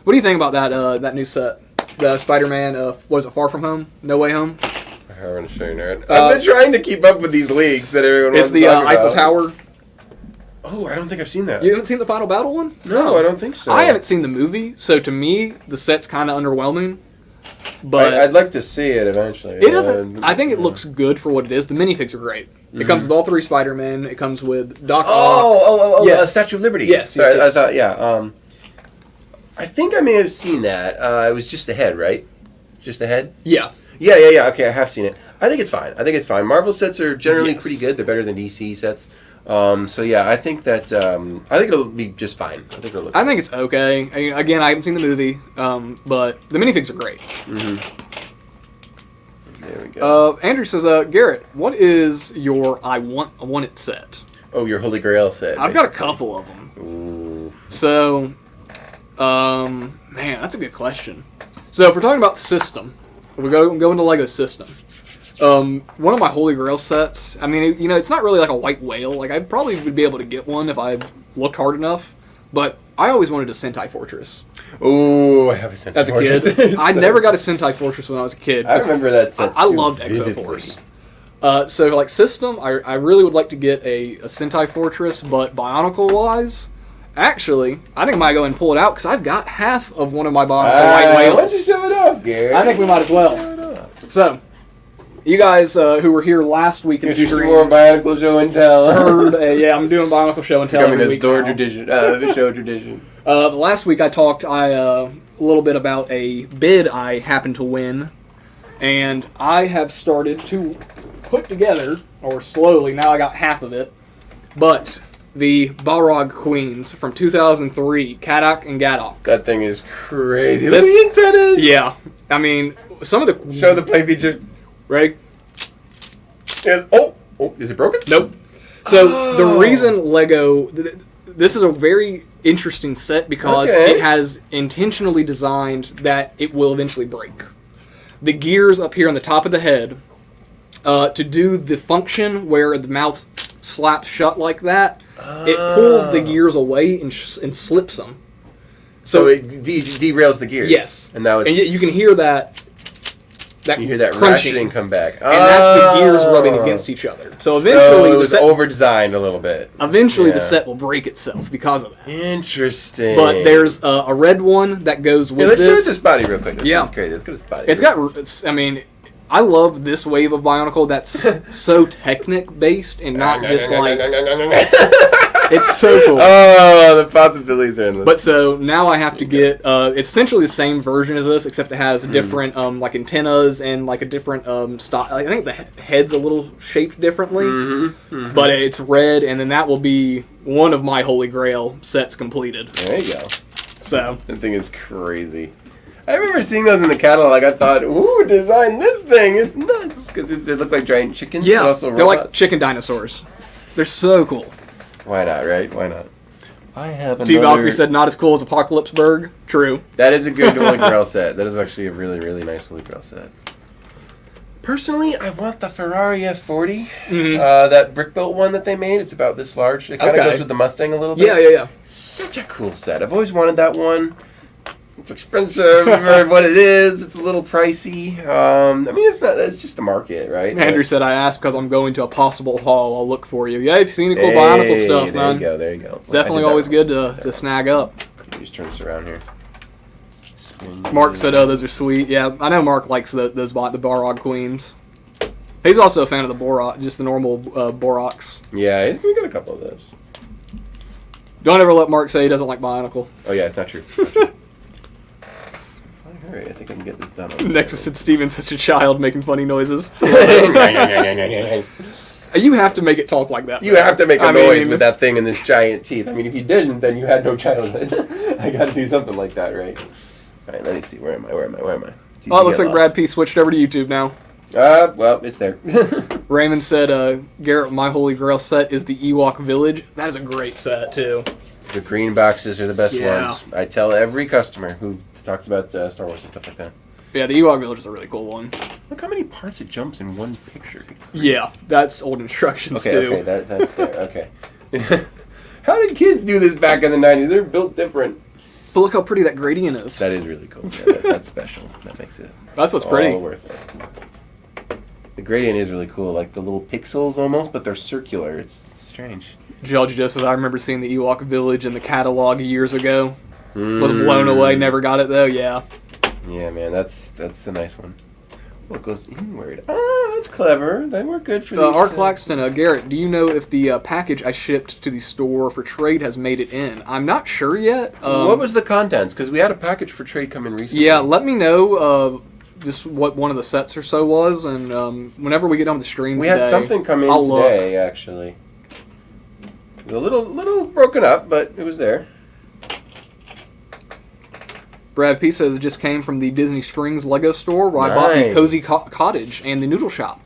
What do you think about that new set? The Spider-Man, was it Far From Home? No Way Home? I want to show you that. I've been trying to keep up with these leaks that everyone wants to talk about. It's the Eiffel Tower. Oh, I don't think I've seen that. You haven't seen the Final Battle one? No, I don't think so. I haven't seen the movie, so to me, the set's kind of underwhelming. But I'd like to see it eventually. It doesn't. I think it looks good for what it is. The minifigs are great. It comes with all 3 Spider-Men. It comes with Doc Ock. Yes. Statue of Liberty. Yes. Sorry, yes. I thought, I think I may have seen that. It was just the head, right? Just the head? Yeah. Yeah. Okay, I have seen it. I think it's fine. Marvel sets are generally pretty good. They're better than DC sets. So yeah, I think that I think it'll be just fine. I think it's okay. I mean, again, I haven't seen the movie, but the minifigs are great. There we go. Andrew says, Garrett, what is your I want it set? Oh, your Holy Grail set. I've got a couple of them. Ooh. So, man, that's a good question. So if we're talking about system, we go into Lego system. One of my Holy Grail sets, I mean, it's not really like a white whale. Like, I probably would be able to get one if I looked hard enough. But I always wanted a Sentai Fortress. Oh, I have a Sentai Fortress. As a kid. I never got a Sentai Fortress when I was a kid. I remember that set I loved Exoforce. So, like, system, I really would like to get a Sentai Fortress, but Bionicle-wise, actually, I think I might go and pull it out, because I've got half of one of my Bionicle white whales. Why don't you show it off, Gary? I think we might as well. So, you guys who were here last week in the stream, some more Bionicle show and tell. Heard, I'm doing Bionicle show and tell. Becoming a show tradition. Last week I talked a little bit about a bid I happened to win, and I have started to put together, or slowly, now I got half of it, but the Balrog Queens from 2003, Kadak and Gadok. That thing is crazy. Look at the antennas! Yeah. I mean, some of the... Show the play feature. Ready? Oh, is it broken? Nope. So the reason Lego, this is a very interesting set because it has intentionally designed that it will eventually break. The gears up here on the top of the head, to do the function where the mouth slaps shut like that, it pulls the gears away and slips them. So it derails the gears. Yes. And now it's... And you can hear that. You hear that crunching, ratcheting come back. And that's the gears rubbing against each other. So eventually it was over-designed a little bit. Eventually the set will break itself because of that. Interesting. But there's a red one that goes with let's this. show us this body real quick. That's great. Let's go to this body. It's got, I mean, I love this wave of Bionicle that's so Technic-based and not just like... It's so cool. Oh, the possibilities are endless. But so now I have to get, it's essentially the same version as this, except it has different like antennas and like a different style. I think the head's a little shaped differently, but it's red, and then that will be one of my Holy Grail sets completed. There you go. So that thing is crazy. I remember seeing those in the catalog. I thought, ooh, design this thing. It's nuts. Because they look like giant chickens. Yeah, also they're like chicken dinosaurs. They're so cool. Why not, right? Why not? I have another... T. Valkyrie said, not as cool as Apocalypseburg. True. That is a good Holy Grail set. That is actually a really, really nice Holy Grail set. Personally, I want the Ferrari F40. That brick-built one that they made. It's about this large. It kind of goes with the Mustang a little bit. Yeah. Such a cool set. I've always wanted that one. It's expensive for what it is. It's a little pricey. I mean, it's not. It's just the market, right? Andrew said, I asked because I'm going to a possible haul. I'll look for you. Yeah, if you've seen any cool Bionicle stuff, man. There you go. It's definitely always good to snag up. Let me just turn this around here. Mark said, oh, those are sweet. Yeah, I know Mark likes the Barog Queens. He's also a fan of the Borok, just the normal Boroks. Yeah, he's got a couple of those. Don't ever let Mark say he doesn't like Bionicle. Oh, yeah, it's not true. Alright, I think I can get this done. Nexus said Steven's such a child making funny noises. You have to make it talk like that. You have to make a noise with that thing and its giant teeth. I mean, if you didn't, then you had no childhood. I gotta do something like that, right? Alright, let me see. Where am I? Oh, it looks like Brad P switched over to YouTube now. Well, it's there. Raymond said, Garrett, my Holy Grail set is the Ewok Village. That is a great set, too. The green boxes are the best ones. I tell every customer who talks about Star Wars and stuff like that. Yeah, the Ewok Village is a really cool one. Look how many parts it jumps in one picture. Yeah, that's old instructions, too. Okay, that's there. Okay. How did kids do this back in the 90s? They're built different. But look how pretty that gradient is. That is really cool. Yeah, that's special. That makes it That's what's pretty. All worth it. The gradient is really cool. Like the little pixels almost, but they're circular. It's strange. Geology just says, I remember seeing the Ewok Village in the catalog years ago. Was blown away, never got it though, yeah. Yeah, man, that's a nice one. What goes inward? Oh, that's clever. They were good for these. Art Claxton, Garrett, do you know if the package I shipped to the store for trade has made it in? I'm not sure yet. What was the contents? Because we had a package for trade come in recently. Yeah, let me know just what one of the sets or so was, and whenever we get on the stream we today, had something come in today, actually. It was a little broken up, but it was there. Brad P says it just came from the Disney Springs Lego store where I bought the Cozy Cottage and the Noodle Shop.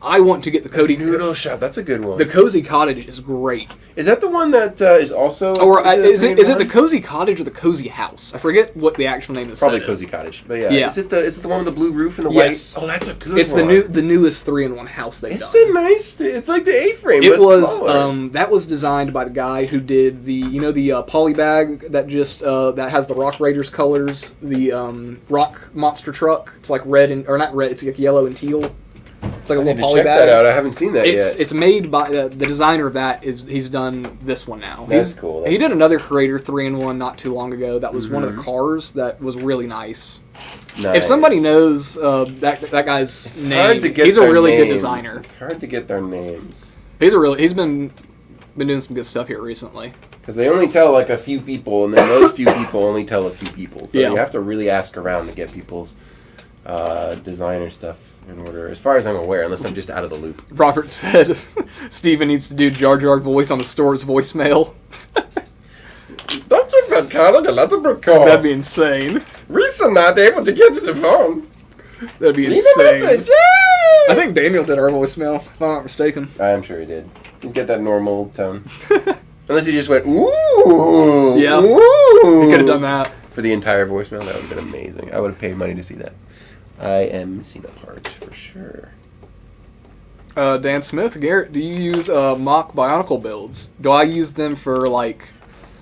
I want to get the Noodle Shop. That's a good one. The Cozy Cottage is great. Is that the one that is also? Or is it the Cozy Cottage or the Cozy House? I forget what the actual name of the set is. Probably Cozy Cottage. But yeah. Is it the one with the blue roof and the white? Oh, that's a good one. It's the newest 3-in-1 house they've done. It's a nice. It's like the A-frame. It was that was designed by the guy who did the poly bag that just that has the Rock Raiders colors, the rock monster truck. It's like red or not red. It's like yellow and teal. It's like a little poly bag. Check that out. I haven't seen that yet. It's made by the designer of that. He's done this one now. That's cool. He did another Creator 3-in-1 not too long ago. That was one of the cars that was really nice. If somebody knows that guy's name, he's a really good designer. It's hard to get their names. He's been doing some good stuff here recently. Because they only tell like a few people, and then those few people only tell a few people. So you have to really ask around to get people's designer stuff in order, as far as I'm aware, unless I'm just out of the loop. Robert said Steven needs to do Jar Jar voice on the store's voicemail. Don't you feel calling a letter call? That'd be insane. Reese not able to get to the phone. That'd be insane. Leave a message. Yay! I think Daniel did our voicemail, if I'm not mistaken. I am sure he did. He's got that normal tone. Unless he just went, ooh. Yeah. Ooh. He could have done that. For the entire voicemail, that would have been amazing. I would have paid money to see that. I am missing a part, for sure. Dan Smith, Garrett, do you use mock Bionicle builds? Do I use them for, like,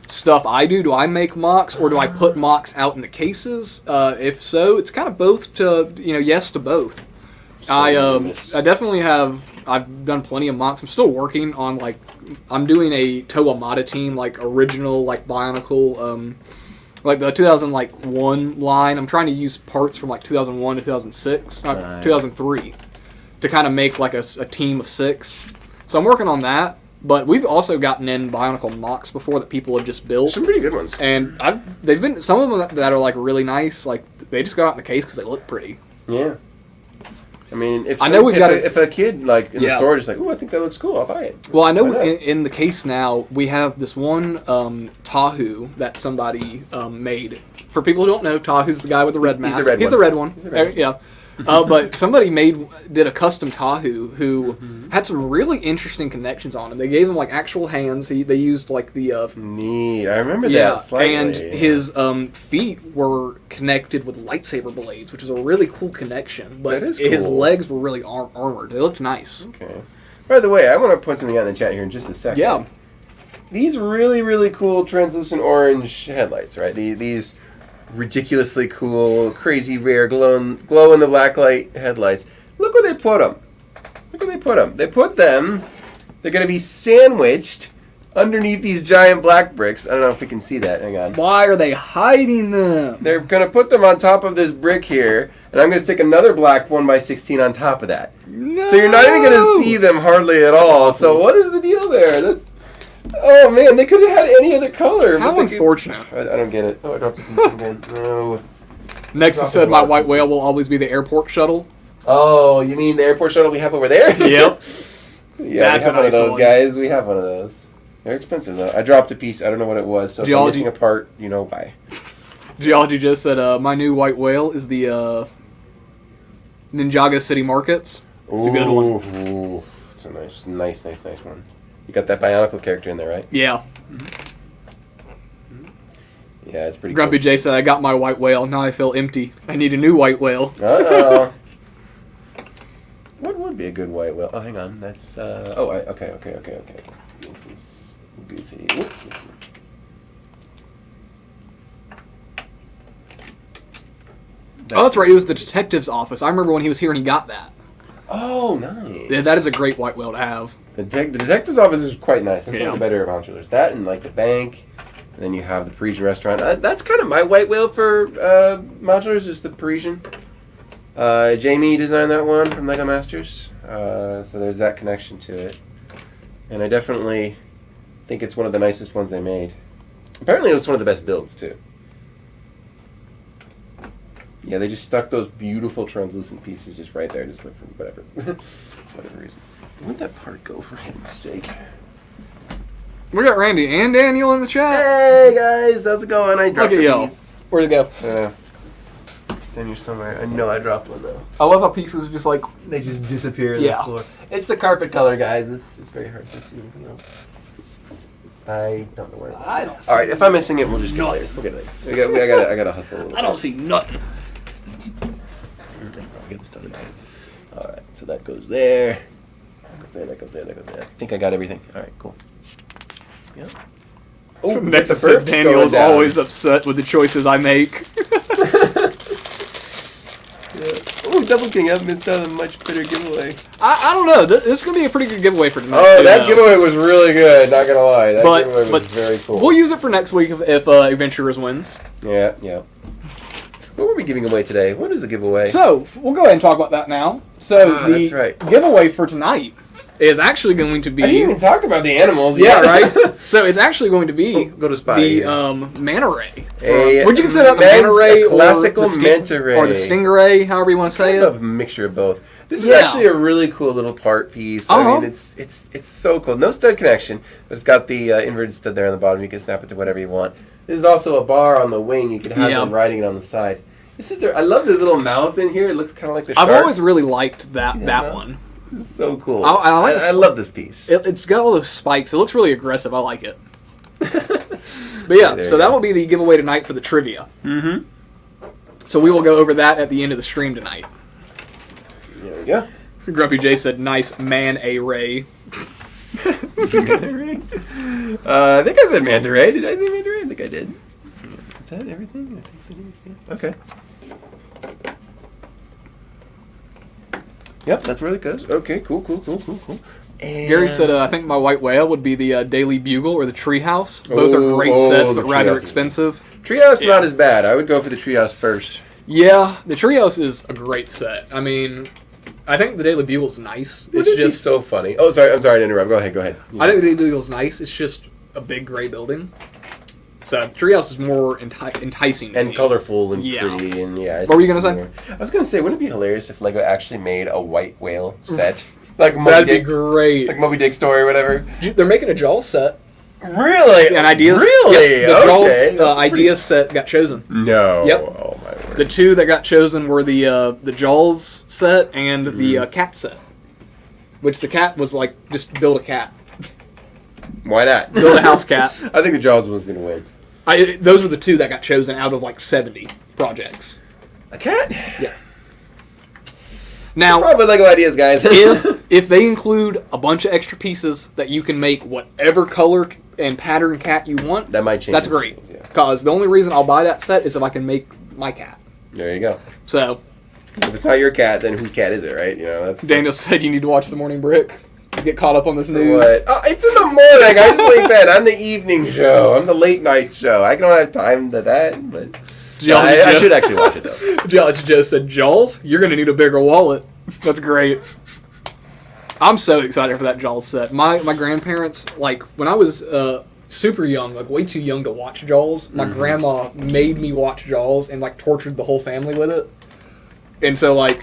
stuff I do. Do I make mocks or do I put mocks out in the cases? If so, it's kind of both to, yes to both. I definitely have, I've done plenty of mocks. I'm still working on, I'm doing a Toamata team, original, Bionicle, the 2001 line. I'm trying to use parts from, 2001 to 2006, 2003, to kind of make, a team of 6. So I'm working on that. But we've also gotten in Bionicle mocks before that people have just built. Some pretty good ones. And they've been, some of them that are really nice, they just go out in the case because they look pretty. Yeah. I mean, if a kid in the store is like, "Oh, I think that looks cool. I'll buy it." Well, I know in the case now we have this one Tahu that somebody made. For people who don't know, Tahu's the guy with the red mask. He's the red one. Yeah. But somebody did a custom Tahu who had some really interesting connections on him. They gave him actual hands. They used the neat. I remember that slightly. And his feet were connected with lightsaber blades, which is a really cool connection. But that is cool. His legs were really armored. They looked nice. Okay. By the way, I want to point something out in the chat here in just a second. Yeah. These really, really cool translucent orange headlights, right? These ridiculously cool, crazy rare glow in the black light headlights. Look where they put them. They put them. They're going to be sandwiched underneath these giant black bricks. I don't know if we can see that. Hang on. Why are they hiding them? They're going to put them on top of this brick here, and I'm going to stick another black 1x16 on top of that. No! So you're not even going to see them hardly at all. So what is the deal there? Oh man, they could have had any other color. How unfortunate. I don't get it. Oh, I dropped the piece again. No. Next, it said my white whale will always be the airport shuttle. Oh, you mean the airport shuttle we have over there? Yep. Yeah, we have one of those, guys. We have one of those. They're expensive, though. I dropped a piece. I don't know what it was, so if I'm missing a part, bye. Geology just said, my new white whale is the Ninjago City Markets. It's a good one. Ooh, it's a nice one. You got that Bionicle character in there, right? Yeah. Yeah, it's pretty Grumpy cool. J said, I got my white whale. Now I feel empty. I need a new white whale. Uh-oh. What would be a good white whale? Oh, hang on. That's, okay. This is goofy. Whoops. Oh, that's right. It was the detective's office. I remember when he was here and he got that. Oh, nice. Yeah, that is a great white whale to have. The detective's office is quite nice. That's one of the better modulars. That and the bank, and then you have the Parisian restaurant. That's kind of my white whale for modulars, is the Parisian. Jamie designed that one from Lego Masters, so there's that connection to it. And I definitely think it's one of the nicest ones they made. Apparently, it's one of the best builds too. Yeah, they just stuck those beautiful translucent pieces just right there, just for whatever reason. Where'd that part go, for heaven's sake? We got Randy and Daniel in the chat. Hey guys, how's it going? I dropped a piece. Where'd it go? Daniel somewhere. I know I dropped one though. I love how pieces just they just disappear on the floor. It's the carpet color, guys. It's very hard to see anything else. I don't know where. I don't see. All right, if I'm missing it, we'll just get it later. We'll get it later. I gotta hustle a little. I don't see nothing. I'll get this done today. All right, so that goes there. That goes there. I think I got everything. All right, cool. Yeah. Oh, next said Daniel is always upset with the choices I make. Oh, Double King, I've missed out on a much better giveaway. I don't know. This is going to be a pretty good giveaway for tonight. Oh, that giveaway was really good. Not going to lie. That giveaway was very cool. We'll use it for next week if Adventurers wins. Yeah. What were we giving away today? What is the giveaway? So, we'll go ahead and talk about that now. So, the giveaway for tonight is actually going to be... I didn't even talk about the animals. Yeah, right? So, it's actually going to be go to Spy, the Manta Ray. Would you consider that the Manta Ray classical Manta Ray? Or the Stingray, however you want to say it? A mixture of both. This is actually a really cool little part piece. I mean, it's so cool. No stud connection, but it's got the inverted stud there on the bottom. You can snap it to whatever you want. This is also a bar on the wing. You can have them riding it on the side. I love this little mouth in here. It looks kind of like the shark. I've always really liked that one. It's so cool. I love this piece. It's got all those spikes. It looks really aggressive. I like it. But yeah, so that will be the giveaway tonight for the trivia. Mm-hmm. So we will go over that at the end of the stream tonight. There we go. Grumpy J said, nice man-a-ray. Manta ray? I think I said manta ray. Did I say manta ray? I think I did. Is that everything? I think that is, yeah. Okay. Yep, that's where it goes. Okay, cool. And Gary said, I think my white whale would be the Daily Bugle or the Treehouse. Both are great sets, but rather expensive. Treehouse not as bad. I would go for the Treehouse first. Yeah, the Treehouse is a great set. I mean, I think the Daily Bugle's nice. It's just so funny. Oh, sorry. I'm sorry to interrupt. Go ahead. I think the Daily Bugle's nice. It's just a big gray building. So the Treehouse is more enticing and colorful and pretty and What were you gonna say? I was gonna say, wouldn't it be hilarious if Lego actually made a white whale set, that'd be great, like Moby Dick story or whatever? They're making a Jaws set. Really? An Ideas? Really? Yep, the Jaws Ideas set got chosen. No. Yep. Oh my word. The two that got chosen were the Jaws set and the cat set, which the cat was like just build a cat. Why not? Build a house cat. I think the Jaws was gonna win. Those were the two that got chosen out of like 70 projects. A cat? Yeah. Now, probably Lego Ideas, guys. if they include a bunch of extra pieces that you can make whatever color and pattern cat you want, that might change. That's great. Because the only reason I'll buy that set is if I can make my cat. There you go. So, if it's not your cat, then whose cat is it, right? You know, Daniel said you need to watch The Morning Brick. Get caught up on this news. What? Oh, it's in the morning. I sleep in. I'm the evening show. I'm the late night show. I don't have time to that, but I should actually watch it though. Geology Joe said, Jaws, you're going to need a bigger wallet. That's great. I'm so excited for that Jaws set. My grandparents, like, when I was super young, like way too young to watch Jaws, my grandma made me watch Jaws and, like, tortured the whole family with it. And so, like...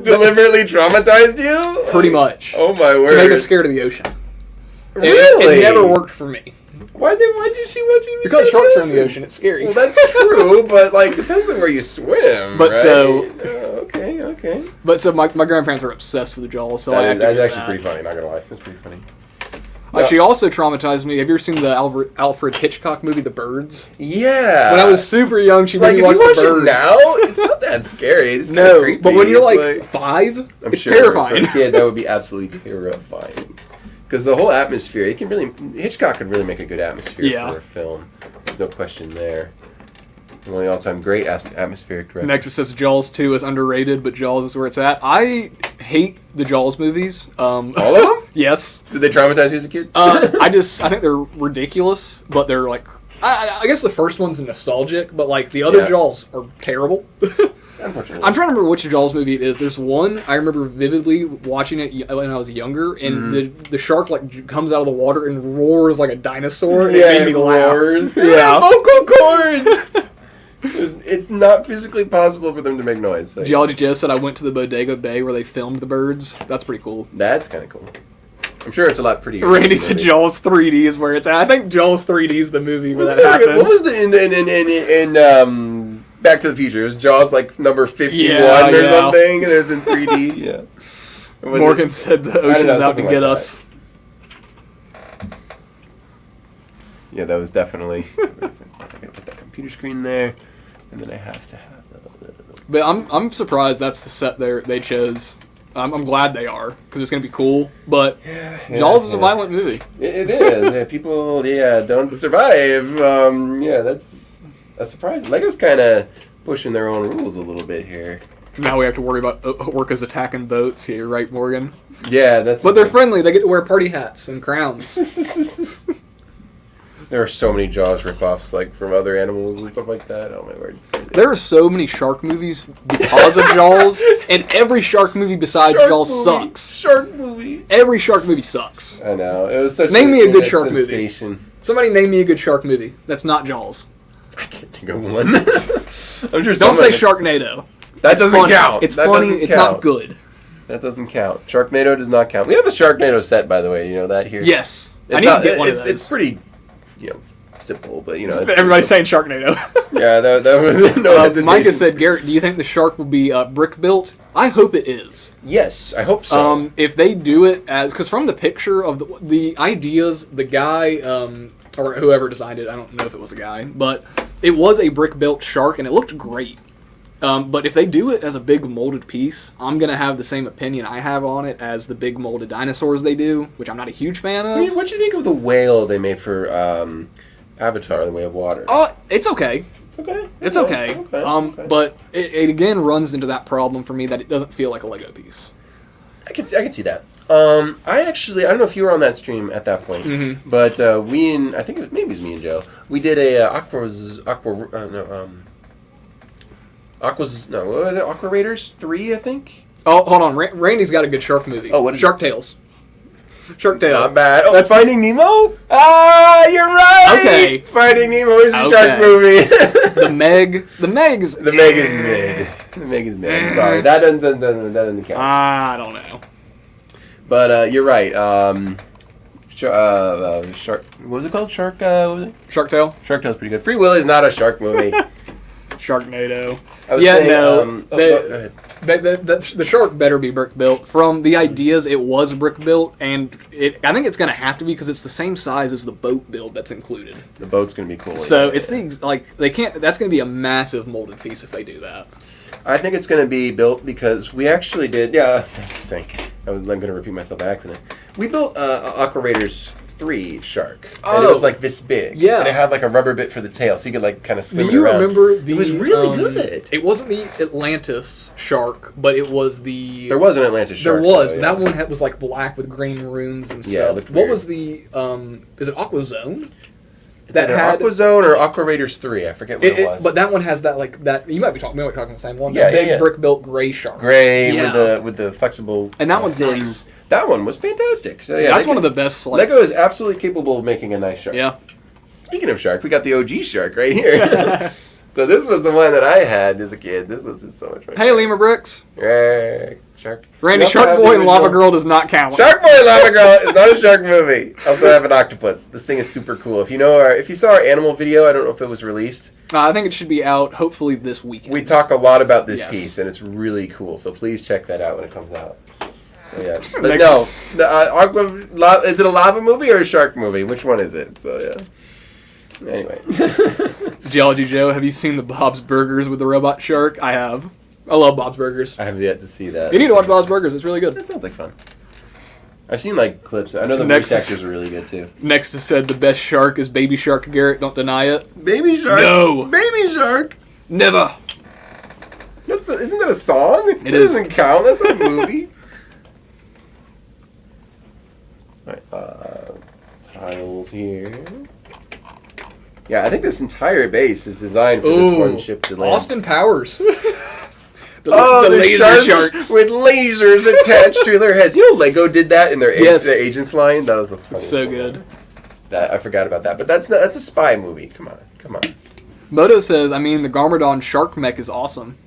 Deliberately traumatized you? Pretty much. Oh, my word. To make us scared of the ocean. Really? It never worked for me. Why'd she want you to Because sharks are in the ocean. It's scary. Well, that's true, but, like, depends on where you swim, But right? so... okay. But so my grandparents were obsessed with the Jaws, so that's actually pretty funny, not gonna lie. That's pretty funny. She also traumatized me. Have you ever seen the Alfred Hitchcock movie, The Birds? Yeah. When I was super young, she made me watch The Birds. Now, it's not that scary. It's no, creepy. But when you're like 5, it's terrifying. For a kid, that would be absolutely terrifying. Because the whole atmosphere, Hitchcock could really make a good atmosphere for a film. There's no question there. One of the all-time great atmospheric director. Next it says Jaws 2 is underrated, but Jaws is where it's at. I hate the Jaws movies. All of them? Yes. Did they traumatize you as a kid? I think they're ridiculous, but they're like... I guess the first one's nostalgic, but like the other Jaws are terrible. Unfortunately. I'm trying to remember which Jaws movie it is. There's one I remember vividly watching it when I was younger, and the shark like comes out of the water and roars like a dinosaur. And it made me laugh. Yeah, vocal cords. It's not physically possible for them to make noise. So. Geology Joe said I went to the Bodega Bay where they filmed the birds. That's pretty cool. That's kind of cool. I'm sure it's a lot prettier. Randy said Jaws 3D is where it's at. I think Jaws 3D is the movie where that happens. What was the in Back to the Future? It was Jaws like number 51 or something, and it was in 3D. Yeah. Morgan said the ocean is out to get us. Yeah, that was definitely. I gotta put that computer screen there, and then I have to have. But I'm surprised that's the set they chose. I'm glad they are because it's gonna be cool. But Jaws is a violent movie. It is. People don't survive. That's surprising. Lego's kind of pushing their own rules a little bit here. Now we have to worry about orcas attacking boats here, right, Morgan? Yeah, that's. But they're friendly. They get to wear party hats and crowns. There are so many Jaws ripoffs, like from other animals and stuff like that. Oh my word! There are so many shark movies because of Jaws, and every shark movie besides Jaws sucks. Shark movie. Every shark movie sucks. I know. It was such. Name me a good shark sensation. movie. Somebody name me a good shark movie. That's not Jaws. I can't think of one. I'm sure. Don't say Sharknado. That doesn't count. It's funny. It's not good. That doesn't count. Sharknado does not count. We have a Sharknado set, by the way. You know that here. Yes. I need to get one of those. It's pretty. Simple, but everybody's saying Sharknado. Yeah, that was no hesitation. Micah said, Garrett, do you think the shark will be brick built? I hope it is. Yes, I hope so. If they do it because from the picture of the ideas, the guy or whoever designed it, I don't know if it was a guy, but it was a brick built shark and it looked great. But if they do it as a big molded piece, I'm going to have the same opinion I have on it as the big molded dinosaurs they do, which I'm not a huge fan of. What do you think of the whale they made for Avatar, The Way of Water? Oh, it's okay. Okay. It's okay. But it again runs into that problem for me that it doesn't feel like a Lego piece. I could see that. I don't know if you were on that stream at that point, but I think maybe it was me and Joe. We did a what was it? Aqua Raiders 3, I think. Oh, hold on. Randy's got a good shark movie. Oh, what is Shark it? Tales. Shark Tale. Not bad. Oh, that's Finding Nemo? Ah, you're right! Okay. Finding Nemo is a shark movie. The Meg is mid. The Meg is mid. I'm sorry. That doesn't count. I don't know. But you're right. Shark. What was it called? Shark. What was it? Shark Tale. Shark Tale's pretty good. Free Willy is not a shark movie. Sharknado. Go ahead. The shark better be brick built. From the ideas, it was brick built, and I think it's going to have to be because it's the same size as the boat build that's included. The boat's going to be cool. So it's they can't. That's going to be a massive molded piece if they do that. I think it's going to be built because we actually did. Yeah, I'm going to repeat myself by accident. We built Aqua Raiders 3 shark. And it was like this big. Yeah. And it had like a rubber bit for the tail, so you could like kind of swim Do you around. remember It was really good. It wasn't the Atlantis shark, but it was the. There was an Atlantis shark. There was, though, but that one was like black with green runes and stuff. Yeah, it looked what weird. was the? Is it Aquazone? That had Aquazone or Aqua Raiders 3. I forget what it was. But that one has that like that. You might be talking the same one. Yeah, that big brick built gray shark. Gray with the flexible. And that one's fins. nice. That one was fantastic. So yeah, that's one of the best. Like, Lego is absolutely capable of making a nice shark. Yeah. Speaking of shark, we got the OG shark right here. So this was the one that I had as a kid. This was just so much fun. Hey, Lemur Bricks. Shark. Randy, Shark Boy and Lava Girl does not count. Shark Boy and Lava Girl is not a shark movie. Also have an octopus. This thing is super cool. If you saw our animal video, I don't know if it was released. I think it should be out hopefully this weekend. We talk a lot about this piece, and it's really cool. So please check that out when it comes out. So, yeah. But no, is it a lava movie or a shark movie? Which one is it? So yeah. Anyway. Geology Joe, have you seen the Bob's Burgers with the robot shark? I have. I love Bob's Burgers. I have yet to see that. You need to watch Bob's Burgers. It's really good. That sounds like fun. I've seen like clips. I know the voice actors are really good too. Next it said the best shark is Baby Shark Garrett. Don't deny it. Baby Shark? No. Baby Shark? Never. Isn't that a song? It is. Doesn't count. That's a movie. Alright, tiles here. Yeah, I think this entire base is designed for this one ship to land. Austin Powers. the laser sharks with lasers attached to their heads. You know, Lego did that in their Agents line. That was the funniest. It's so good. That I forgot about that, but that's a spy movie. Come on. Moto says, the Garmadon shark mech is awesome.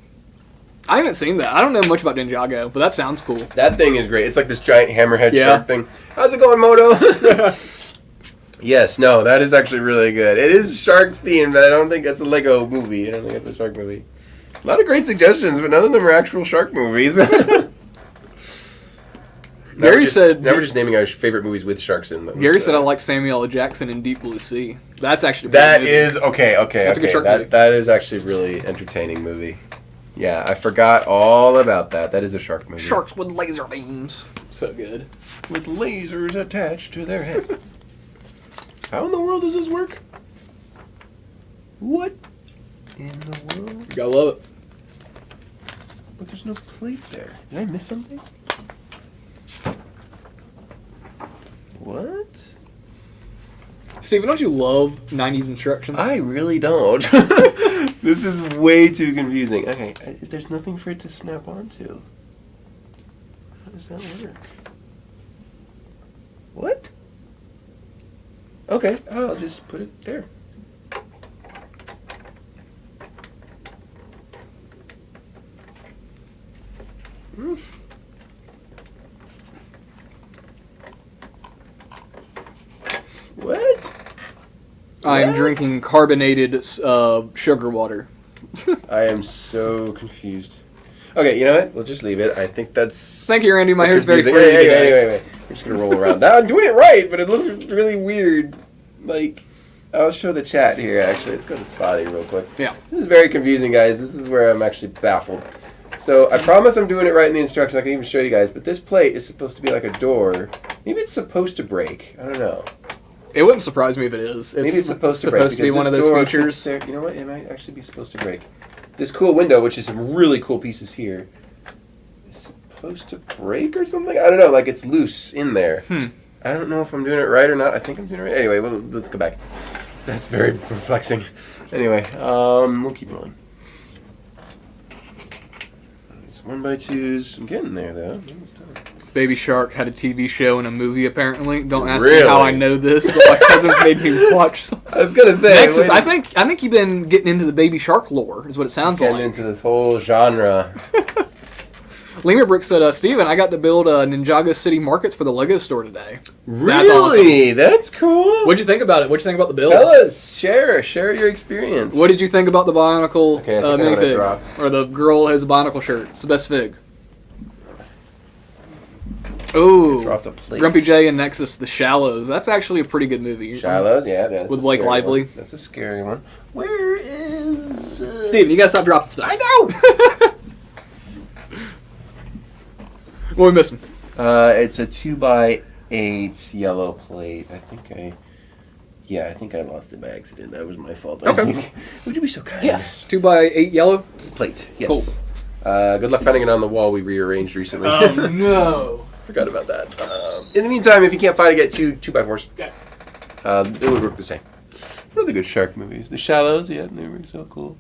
I haven't seen that. I don't know much about Ninjago, but that sounds cool. That thing is great. It's like this giant hammerhead shark thing. How's it going, Moto? Yes, no, that is actually really good. It is shark themed, but I don't think that's a Lego movie. I don't think it's a shark movie. A lot of great suggestions, but none of them are actual shark movies. Gary said... Now we're just naming our favorite movies with sharks in them. Gary said I like Samuel L. Jackson in Deep Blue Sea. That's actually... That is... Okay. That's a good shark movie. That is actually a really entertaining movie. Yeah, I forgot all about that. That is a shark movie. Sharks with laser beams. So good. With lasers attached to their heads. How in the world does this work? What in the world? You gotta love it. But there's no plate there. Did I miss something? What? Steven, don't you love 90s instructions? I really don't. This is way too confusing. Okay, there's nothing for it to snap onto. How does that work? What? Okay, I'll just put it there. What? I'm drinking carbonated sugar water. I am so confused. Okay, you know what? We'll just leave it. I think that's... Thank you, Randy. My hair's very frizzy. Anyway. We're just going to roll around. Now, I'm doing it right, but it looks really weird. Like... I'll show the chat here, actually. Let's go to Spotty real quick. Yeah. This is very confusing, guys. This is where I'm actually baffled. So, I promise I'm doing it right in the instructions. I can even show you guys. But this plate is supposed to be like a door. Maybe it's supposed to break. I don't know. It wouldn't surprise me if it is. Maybe it's supposed to break. Supposed to be one of those features. You know what? It might actually be supposed to break. This cool window, which is some really cool pieces here, is supposed to break or something? I don't know. Like, it's loose in there. I don't know if I'm doing it right or not. I think I'm doing it right. Anyway, well, let's go back. That's very perplexing. Anyway, we'll keep rolling. It's 1x2s. I'm getting there, though. Baby Shark had a TV show and a movie, apparently. Don't ask Really? me how I know this, but my cousins made me watch some. I was gonna say Nexus, I think you've been getting into the Baby Shark lore, is what it sounds like. Getting into this whole genre. Lemur Brick said, Steven, I got to build Ninjago City Markets for the Lego store today. Really? That's awesome. That's cool. What'd you think about it? What'd you think about the build? Tell us. Share your experience. What did you think about the Bionicle minifig? Dropped. Or the girl has a Bionicle shirt. It's the best fig. Oh, dropped a plate. Grumpy J and Nexus, The Shallows. That's actually a pretty good movie. Shallows, yeah. With Blake Lively. One. That's a scary one. Where is... Steven, you gotta stop dropping stuff. I know! What are we missing? It's a 2x8 yellow plate. I think I lost it by accident. That was my fault. Okay. Would you be so kind? Yes. 2x8 yellow? Plate, yes. Cool. Good luck finding it on the wall we rearranged recently. Oh, no. Forgot about that. In the meantime, if you can't find it, get 2x4s. Okay. It would work the same. Another good shark movies. The Shallows, yeah, they were so cool.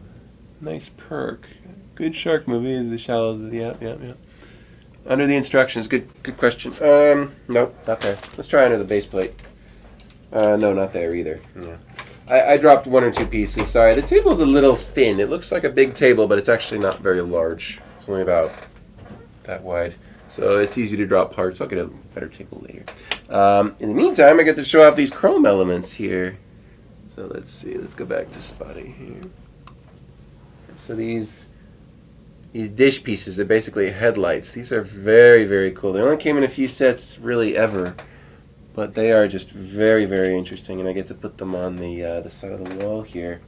Nice perk. Good shark movies. The Shallows, yeah. Under the instructions, good question. Nope, not there. Let's try under the base plate. No, not there either. Yeah. I dropped one or two pieces. Sorry, the table's a little thin. It looks like a big table, but it's actually not very large. It's only about that wide. So it's easy to drop parts. I'll get a better table later. In the meantime, I get to show off these chrome elements here. So let's see. Let's go back to Spotty here. So these dish pieces, they're basically headlights. These are very, very cool. They only came in a few sets really ever. But they are just very, very interesting, and I get to put them on the side of the wall here.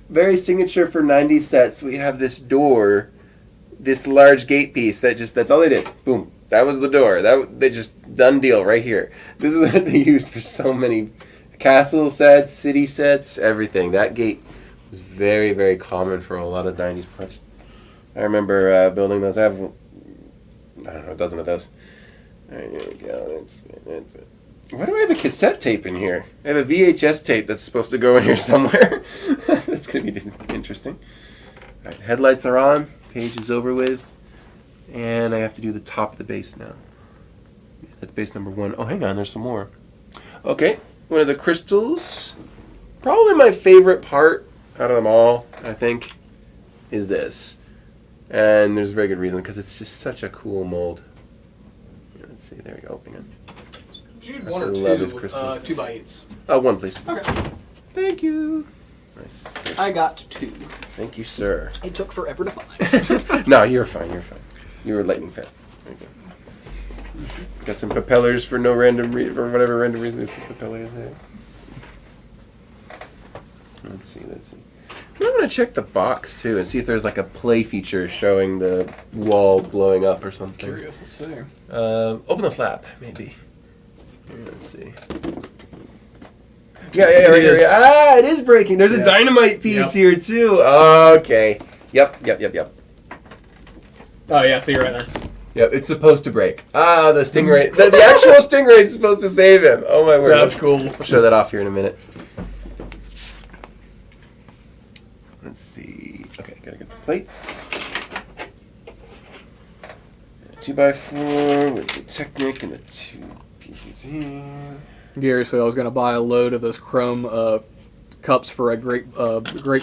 Very signature for 90s sets. We have this door, this large gate piece that's all they did. Boom. That was the door. They just done deal right here. This is what they used for so many castle sets, city sets, everything. That gate was very, very common for a lot of 90s parts. I remember building those. I have, I don't know, a dozen of those. There we go. That's it. Why do I have a cassette tape in here? I have a VHS tape that's supposed to go in here somewhere. That's going to be interesting. All right, headlights are on. Page is over with. And I have to do the top of the base now. That's base number 1. Oh, hang on. There's some more. Okay. One of the crystals. Probably my favorite part out of them all, I think, is this. And there's a very good reason, because it's just such a cool mold. Let's see, there we go, opening it. Do you need one or two 2x8s? One, please. Okay. Thank you. Nice. I got 2. Thank you, sir. It took forever to find. No, you're fine, You were lightning fast. There you go. Got some propellers for no random reason, for whatever random reason there's some propellers there. Let's see. I'm going to check the box, too, and see if there's like a play feature showing the wall blowing up or something. Curious, let's see. Open the flap, maybe. Let's see. Yeah, right here. Ah, it is breaking. There's a dynamite piece here, too. Okay. Yep. Oh, yeah, see right there. Yep, it's supposed to break. Ah, the stingray. The actual stingray is supposed to save him. Oh, my word. That's cool. I'll show that off here in a minute. Let's see. Okay, gotta get the plates. 2x4 with the Technic and the 2 pieces here. Gary said I was going to buy a load of those chrome cups for a great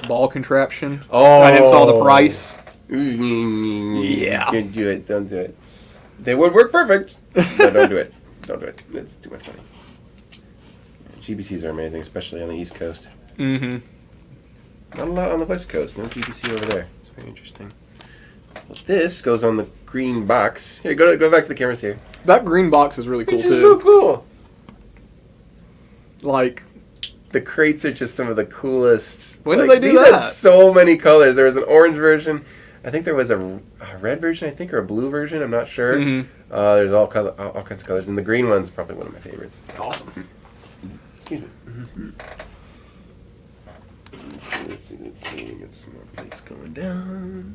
ball contraption. Oh. I didn't saw the price. Yeah. Don't do it. They would work perfect. No, don't do it. It's too much money. GBCs are amazing, especially on the East Coast. Mm-hmm. Not a lot on the West Coast. No GBC over there. It's very interesting. Well, this goes on the green box. Here, go back to the cameras here. That green box is really cool, Which is too. so cool. Like, the crates are just some of the coolest. When did they do these that? Had so many colors. There was an orange version. I think there was a red version, I think, or a blue version. I'm not sure. Mm-hmm. There's all kinds of colors. And the green one's probably one of my favorites. Awesome. Excuse me. Mm-hmm. Let's see. Get some more plates going down.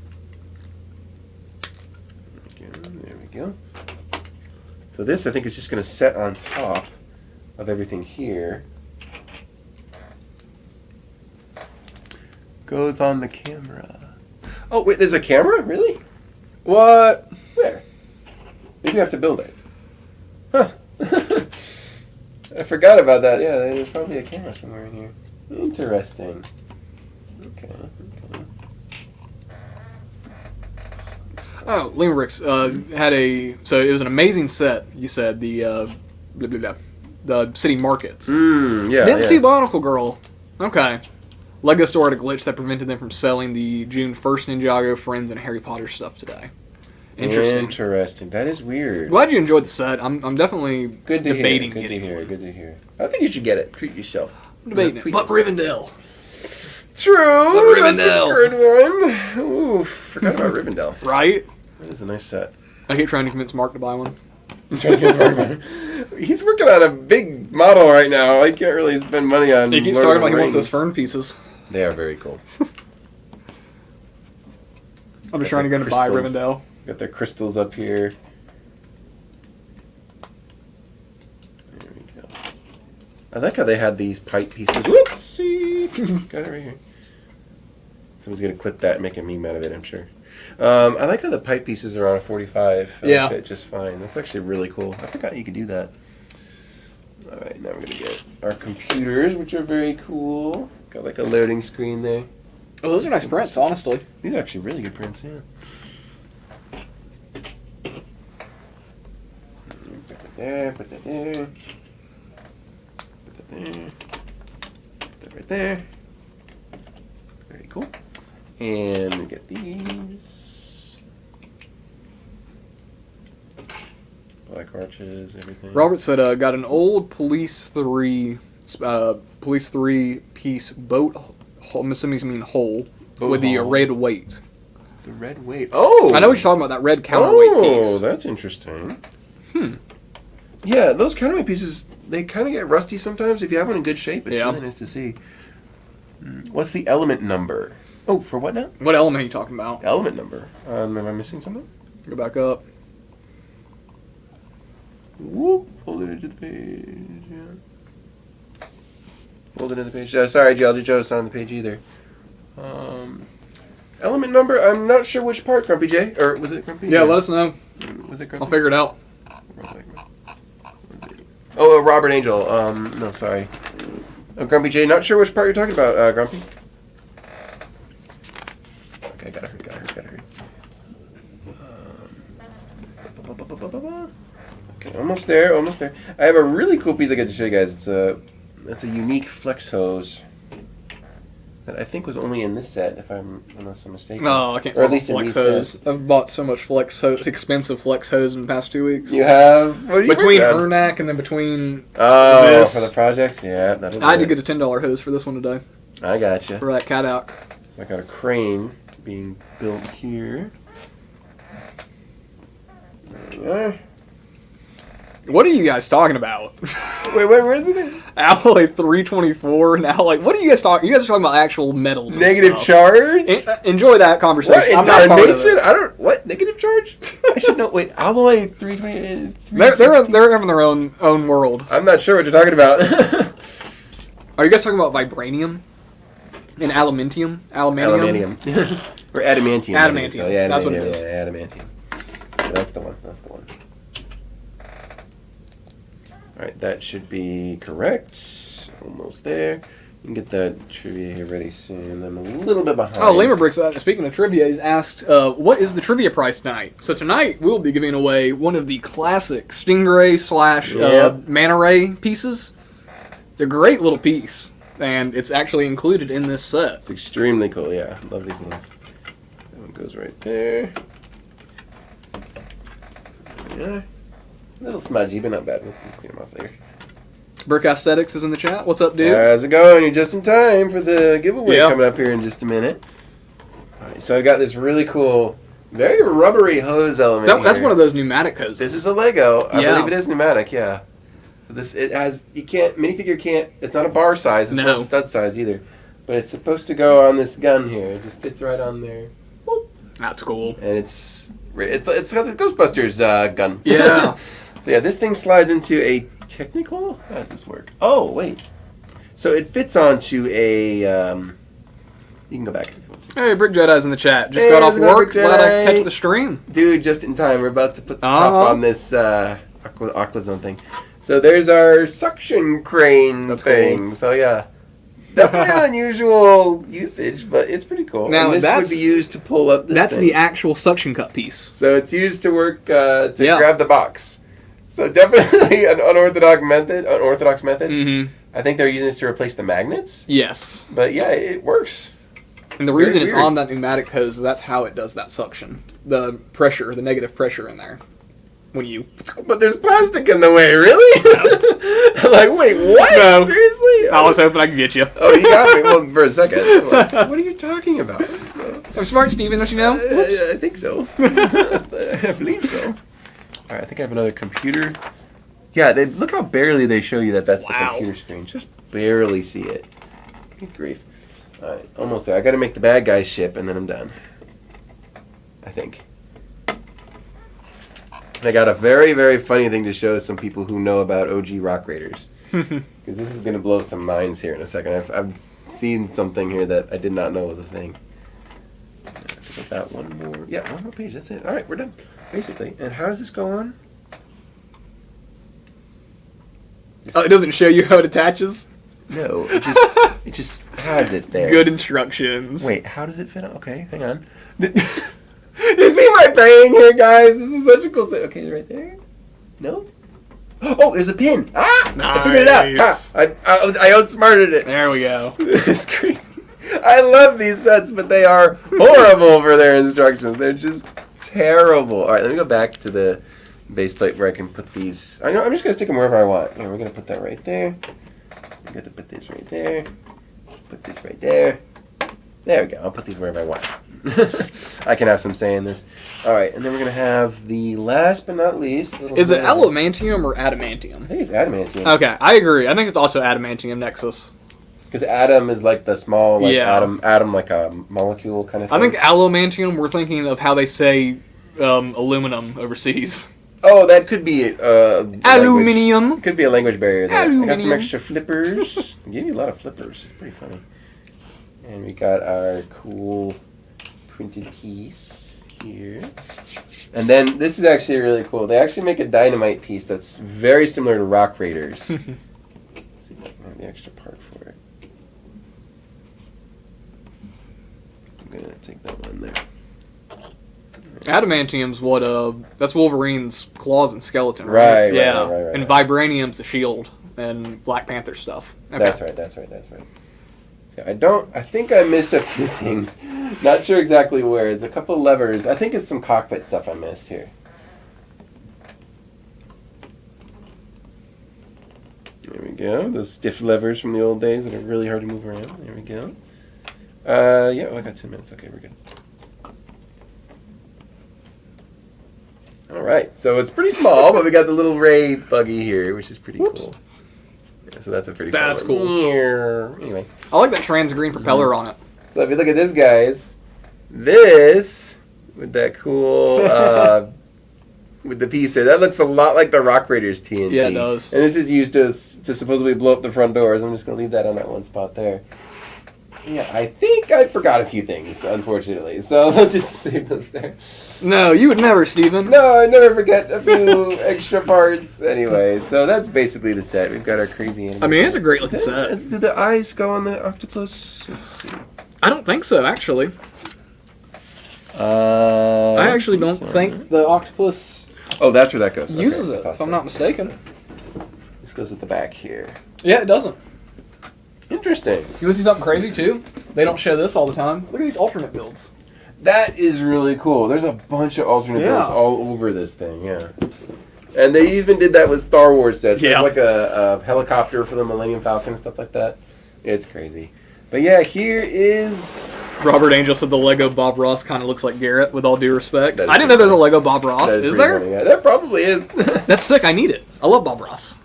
There we go. So this, I think, is just going to set on top of everything here. Goes on the camera. Oh, wait, there's a camera? Really? What? Where? Maybe you have to build it. Huh. I forgot about that. Yeah, there's probably a camera somewhere in here. Interesting. Okay. Oh, Limericks had a... So it was an amazing set, you said, the city markets. Yeah. Didn't see Bionicle Girl. Okay. Lego store had a glitch that prevented them from selling the June 1st Ninjago, Friends, and Harry Potter stuff today. Interesting. That is weird. Glad you enjoyed the set. I'm definitely debating getting it. Good to hear. I think you should get it. Treat yourself. I'm debating it. But Rivendell. True. But Rivendell. That's a good one. Ooh, forgot about Rivendell. Right? That is a nice set. I keep trying to convince Mark to buy one. He's working on a big model right now. I can't really spend money on. He keeps talking about he wants those fern pieces. They are very cool. I'm just trying to get him to buy Rivendell. Got their crystals up here. There we go. I like how they had these pipe pieces. Whoopsie! Got it right here. Someone's going to clip that and make a meme out of it, I'm sure. I like how the pipe pieces are on a 45. Fit just fine. That's actually really cool. I forgot you could do that. Alright, now we're going to get our computers, which are very cool. Got like a loading screen there. Oh, those are nice prints, honestly. These are actually really good prints, yeah. Put that there, put that there. Put that there. Put that right there. Very cool. And we get these. Black arches, everything. Robert said, got an old Police 3 piece boat, I'm assuming you mean hole, with the red weight. The red weight. Oh! I know what you're talking about, that red counterweight piece. Oh, that's interesting. Yeah, those counterweight pieces, they kind of get rusty sometimes. If you have one in good shape, it's really nice to see. What's the element number? Oh, for what now? What element are you talking about? Element number. Am I missing something? Go back up. Whoop. Hold it into the page. Yeah. Hold it into the page. Sorry, Geology Joe, it's not on the page either. Element number, I'm not sure which part, Grumpy J. Or was it Grumpy? Yeah, let us know. Was it Grumpy? I'll figure it out. Oh, Robert Angel. No, sorry. Oh, Grumpy J, not sure which part you're talking about, Grumpy. Okay, gotta hurry. Okay, almost there. I have a really cool piece I get to show you guys. It's a unique flex hose that I think was only in this set, unless I'm mistaken. No, I can't or at talk least flex hose. I've bought so much flex hose, expensive flex hose in the past 2 weeks. You have? What are you between Ernak and then between this. For the projects? Yeah. I had to get a $10 hose for this one today. I gotcha. For that cat out. I got a crane being built here. There we are. What are you guys talking about? Wait, where is it? Alloy 324 and Alloy... What are you guys talking... You guys are talking about actual metals and Negative stuff. charge? Enjoy that conversation. What, I'm not part of it. I don't... What? Negative charge? I should know... Wait, Alloy 320... They're having their own world. I'm not sure what you're talking about. Are you guys talking about vibranium? And aluminium? Aluminium. Or adamantium. Adamantium. So. Yeah, that's what it is. Yeah, adamantium. Yeah, that's the one. Alright, that should be correct. Almost there. You can get the trivia here ready soon. I'm a little bit behind. Oh, Lamerbricks, speaking of trivia, he's asked, what is the trivia price tonight? So tonight, we'll be giving away one of the classic Stingray / Manta Ray pieces. It's a great little piece, and it's actually included in this set. It's extremely cool, yeah. Love these ones. That one goes right there. Yeah. A little smudgy, but not bad. We'll clean them off later. Brick Aesthetics is in the chat. What's up, dudes? How's it going? You're just in time for the giveaway coming up here in just a minute. All right, so I got this really cool, very rubbery hose element. That's one of those pneumatic hoses. This is a Lego. I believe it is pneumatic. Yeah. So minifigure can't. It's not a bar size. It's not a stud size either. But it's supposed to go on this gun here. It just fits right on there. Boop. That's cool. And it's got the Ghostbusters gun. Yeah. So yeah, this thing slides into a technical. How does this work? Oh wait. So it fits onto a. You can go back if you want to. Hey, Brick Jedi's in the chat. Just got off work. Glad I catch the stream. Dude, just in time. We're about to put the top on this Aquazone thing. So there's our suction crane thing. Cool. So yeah. Definitely an unusual usage, but it's pretty cool. Now, and this would be used to pull up this That's thing. the actual suction cup piece. So it's used to work to grab the box. So definitely an unorthodox method. Mm-hmm. I think they're using this to replace the magnets. Yes. But yeah, it works. And the reason it's on that pneumatic hose is that's how it does that suction. The pressure, the negative pressure in there. But there's plastic in the way, really? No. I'm like, wait, what? No. Seriously? I was hoping I could get you. Oh, you got me. Well, for a second. Like, what are you talking about? I'm smart, Steven, don't you know? I think so. I believe so. All right, I think I have another computer. Yeah, look how barely they show you that's the computer screen. Just barely see it. Good grief. All right, almost there. I got to make the bad guys ship, and then I'm done. I think. And I got a very, very funny thing to show some people who know about OG Rock Raiders. Because this is going to blow some minds here in a second. I've seen something here that I did not know was a thing. Put that one more. Yeah, one more page. That's it. All right, we're done. Basically. And how does this go on? Oh, it doesn't show you how it attaches? No, it just has it there. Good instructions. Wait, how does it fit on? Okay, hang on. You see my brain here, guys? This is such a cool thing. Okay, right there. No? Oh, there's a pin. Ah! Nice. I figured it out. I outsmarted it. There we go. It's crazy. I love these sets, but they are horrible for their instructions. They're just terrible. All right, let me go back to the base plate where I can put these. I'm just going to stick them wherever I want. Here, we're going to put that right there. I'm going to put this right there. Put this right there. There we go. I'll put these wherever I want. I can have some say in this. All right, and then we're going to have the last but not least. Is it adamantium or adamantium? I think it's adamantium. Okay, I agree. I think it's also adamantium Nexus. Because atom is like the small, atom like a molecule kind of thing. I think adamantium, we're thinking of how they say aluminum overseas. Oh, that could be aluminium. Could be a language barrier there. Aluminium. I got some extra flippers. Gave you a lot of flippers. It's pretty funny. And we got our cool printed piece here. And then this is actually really cool. They actually make a dynamite piece that's very similar to Rock Raiders. Let's see if I can have the extra part for it. I'm going to take that one there. Adamantium's that's Wolverine's claws and skeleton, right? Right. Yeah. Right. And Vibranium's the shield and Black Panther stuff. Okay. That's right. So I think I missed a few things. Not sure exactly where. There's a couple of levers. I think it's some cockpit stuff I missed here. There we go. Those stiff levers from the old days that are really hard to move around. There we go. I got 10 minutes. Okay, we're good. All right, so it's pretty small, but we got the little Ray buggy here, which is pretty cool. Yeah, so that's a pretty cool. Anyway, I like that trans green propeller on it. So if you look at this, guys, this with that cool with the piece there, that looks a lot like the Rock Raiders TNT. Yeah, it does. And this is used to supposedly blow up the front doors. I'm just gonna leave that on that one spot there. Yeah, I think I forgot a few things, unfortunately. So I'll just save those there. No, you would never, Steven. No, I never forget a few extra parts. Anyway, so that's basically the set. We've got our crazy animal. I mean, it's a great looking set. Do the eyes go on the octopus? Let's see. I don't think so, actually. I actually don't think the octopus... Oh, that's where that goes. Uses it, if I'm not mistaken. This goes at the back here. Yeah, it doesn't. Interesting. You want to see something crazy, too? They don't show this all the time. Look at these alternate builds. That is really cool. There's a bunch of alternate builds all over this thing, yeah. And they even did that with Star Wars sets. Yeah. There's like a helicopter for the Millennium Falcon and stuff like that. It's crazy. But yeah, here is... Robert Angel said the Lego Bob Ross kind of looks like Garrett, with all due respect. That is I didn't know pretty there's a Lego Bob Ross. Is there? funny, yeah. There probably is. That's sick. I need it. I love Bob Ross.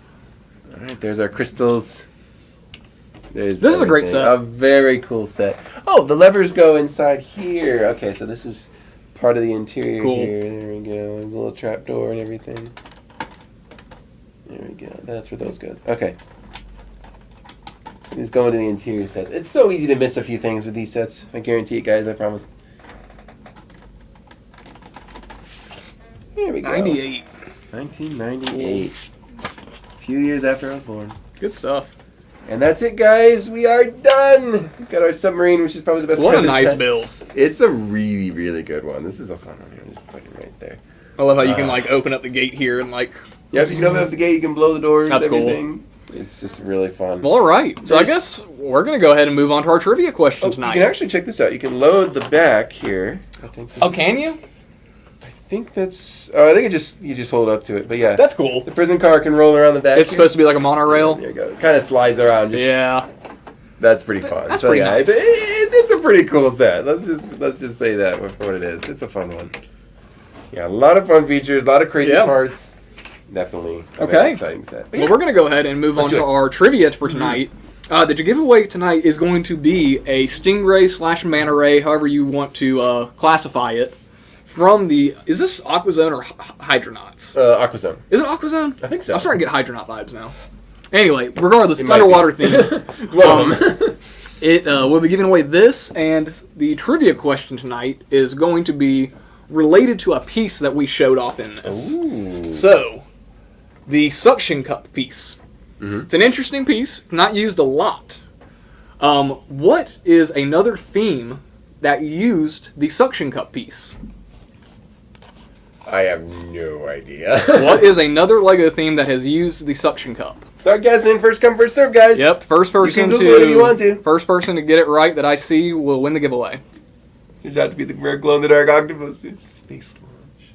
All right, there's our crystals. This is a great set. A very cool set. Oh, the levers go inside here. Okay, so this is part of the interior Cool. here. There we go. There's a little trap door and everything. There we go. That's where those go. Okay. These go into the interior sets. It's so easy to miss a few things with these sets. I guarantee it, guys. I promise. Here we go. 98. 1998. A few years after I was born. Good stuff. And that's it, guys. We are done. We've got our submarine, which is probably the best What part a of the nice set. build. It's a really, really good one. This is a fun one. I'll just put it right there. I love how you can like open up the gate here and like... Yep, you can open up the gate, you can blow the doors, That's cool. everything. It's just really fun. Well, all right. So I guess we're going to go ahead and move on to our trivia question tonight. You can actually check this out. You can load the back here. I think this is- can you? I think that's... Oh, I think you just hold up to it. But yeah. That's cool. The prison car can roll around the back. It's supposed to be like a monorail. There you go. It kind of slides around. Just, Yeah. That's pretty fun. That's pretty nice. It's a pretty cool set. Let's just say that for what it is. It's a fun one. Yeah, a lot of fun features, a lot of crazy parts. Definitely. Okay. Exciting set. Well, we're going to go ahead and move on to our trivia for tonight. The giveaway tonight is going to be a Stingray / Manta Ray, however you want to classify it, from the... Is this Aquazone or Hydronauts? Aquazone. Is it Aquazone? I think so. I'm starting to get Hydronaut vibes now. Anyway, regardless, it's might be. underwater theme. It's one of them. It will be giving away this, and the trivia question tonight is going to be related to a piece that we showed off in this. Ooh. So, the suction cup piece. Mm-hmm. It's an interesting piece. It's not used a lot. What is another theme that used the suction cup piece? I have no idea. What is another LEGO theme that has used the suction cup? Start guessing. First come, first serve, guys. Yep, first person Google it if you want to. First person to get it right that I see will win the giveaway. Turns out to be the rare glow-in-the-dark octopus. It's space launch.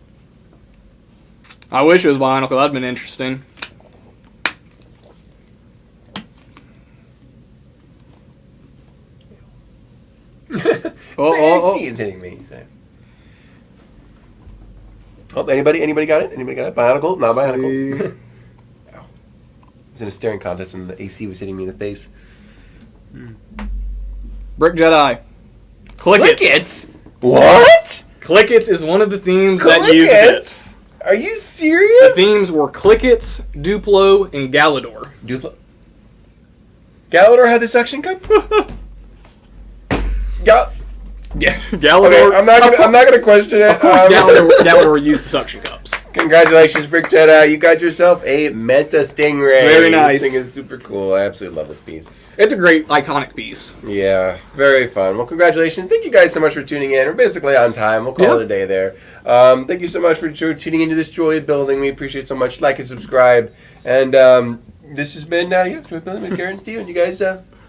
I wish it was Bionicle. That'd been interesting. AC is hitting me. So. Oh, anybody got it? Anybody got it? Bionicle? Not Bionicle. Ow. I was in a staring contest and the AC was hitting me in the face. Brick Jedi. Clickets. What? Clickets is one of the themes that used it. Are you serious? The themes were Clickets, Duplo, and Galador. Duplo. Galador had the suction cup? Galador. Okay, I'm not gonna question it. Of course, Galador used the suction cups. Congratulations, Brick Jedi. You got yourself a Manta Stingray. Very nice. This thing is super cool. I absolutely love this piece. It's a great, iconic piece. Yeah, very fun. Well, congratulations. Thank you guys so much for tuning in. We're basically on time. We'll call it a day there. Thank you so much for tuning into this Joy of Building. We appreciate it so much. Like and subscribe. And this has been Joy of Building with Garrett and Steven. You guys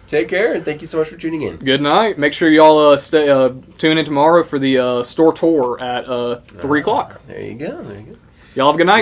take care, and thank you so much for tuning in. Good night. Make sure y'all tune in tomorrow for the store tour at 3 o'clock. There you go. Y'all have a good night.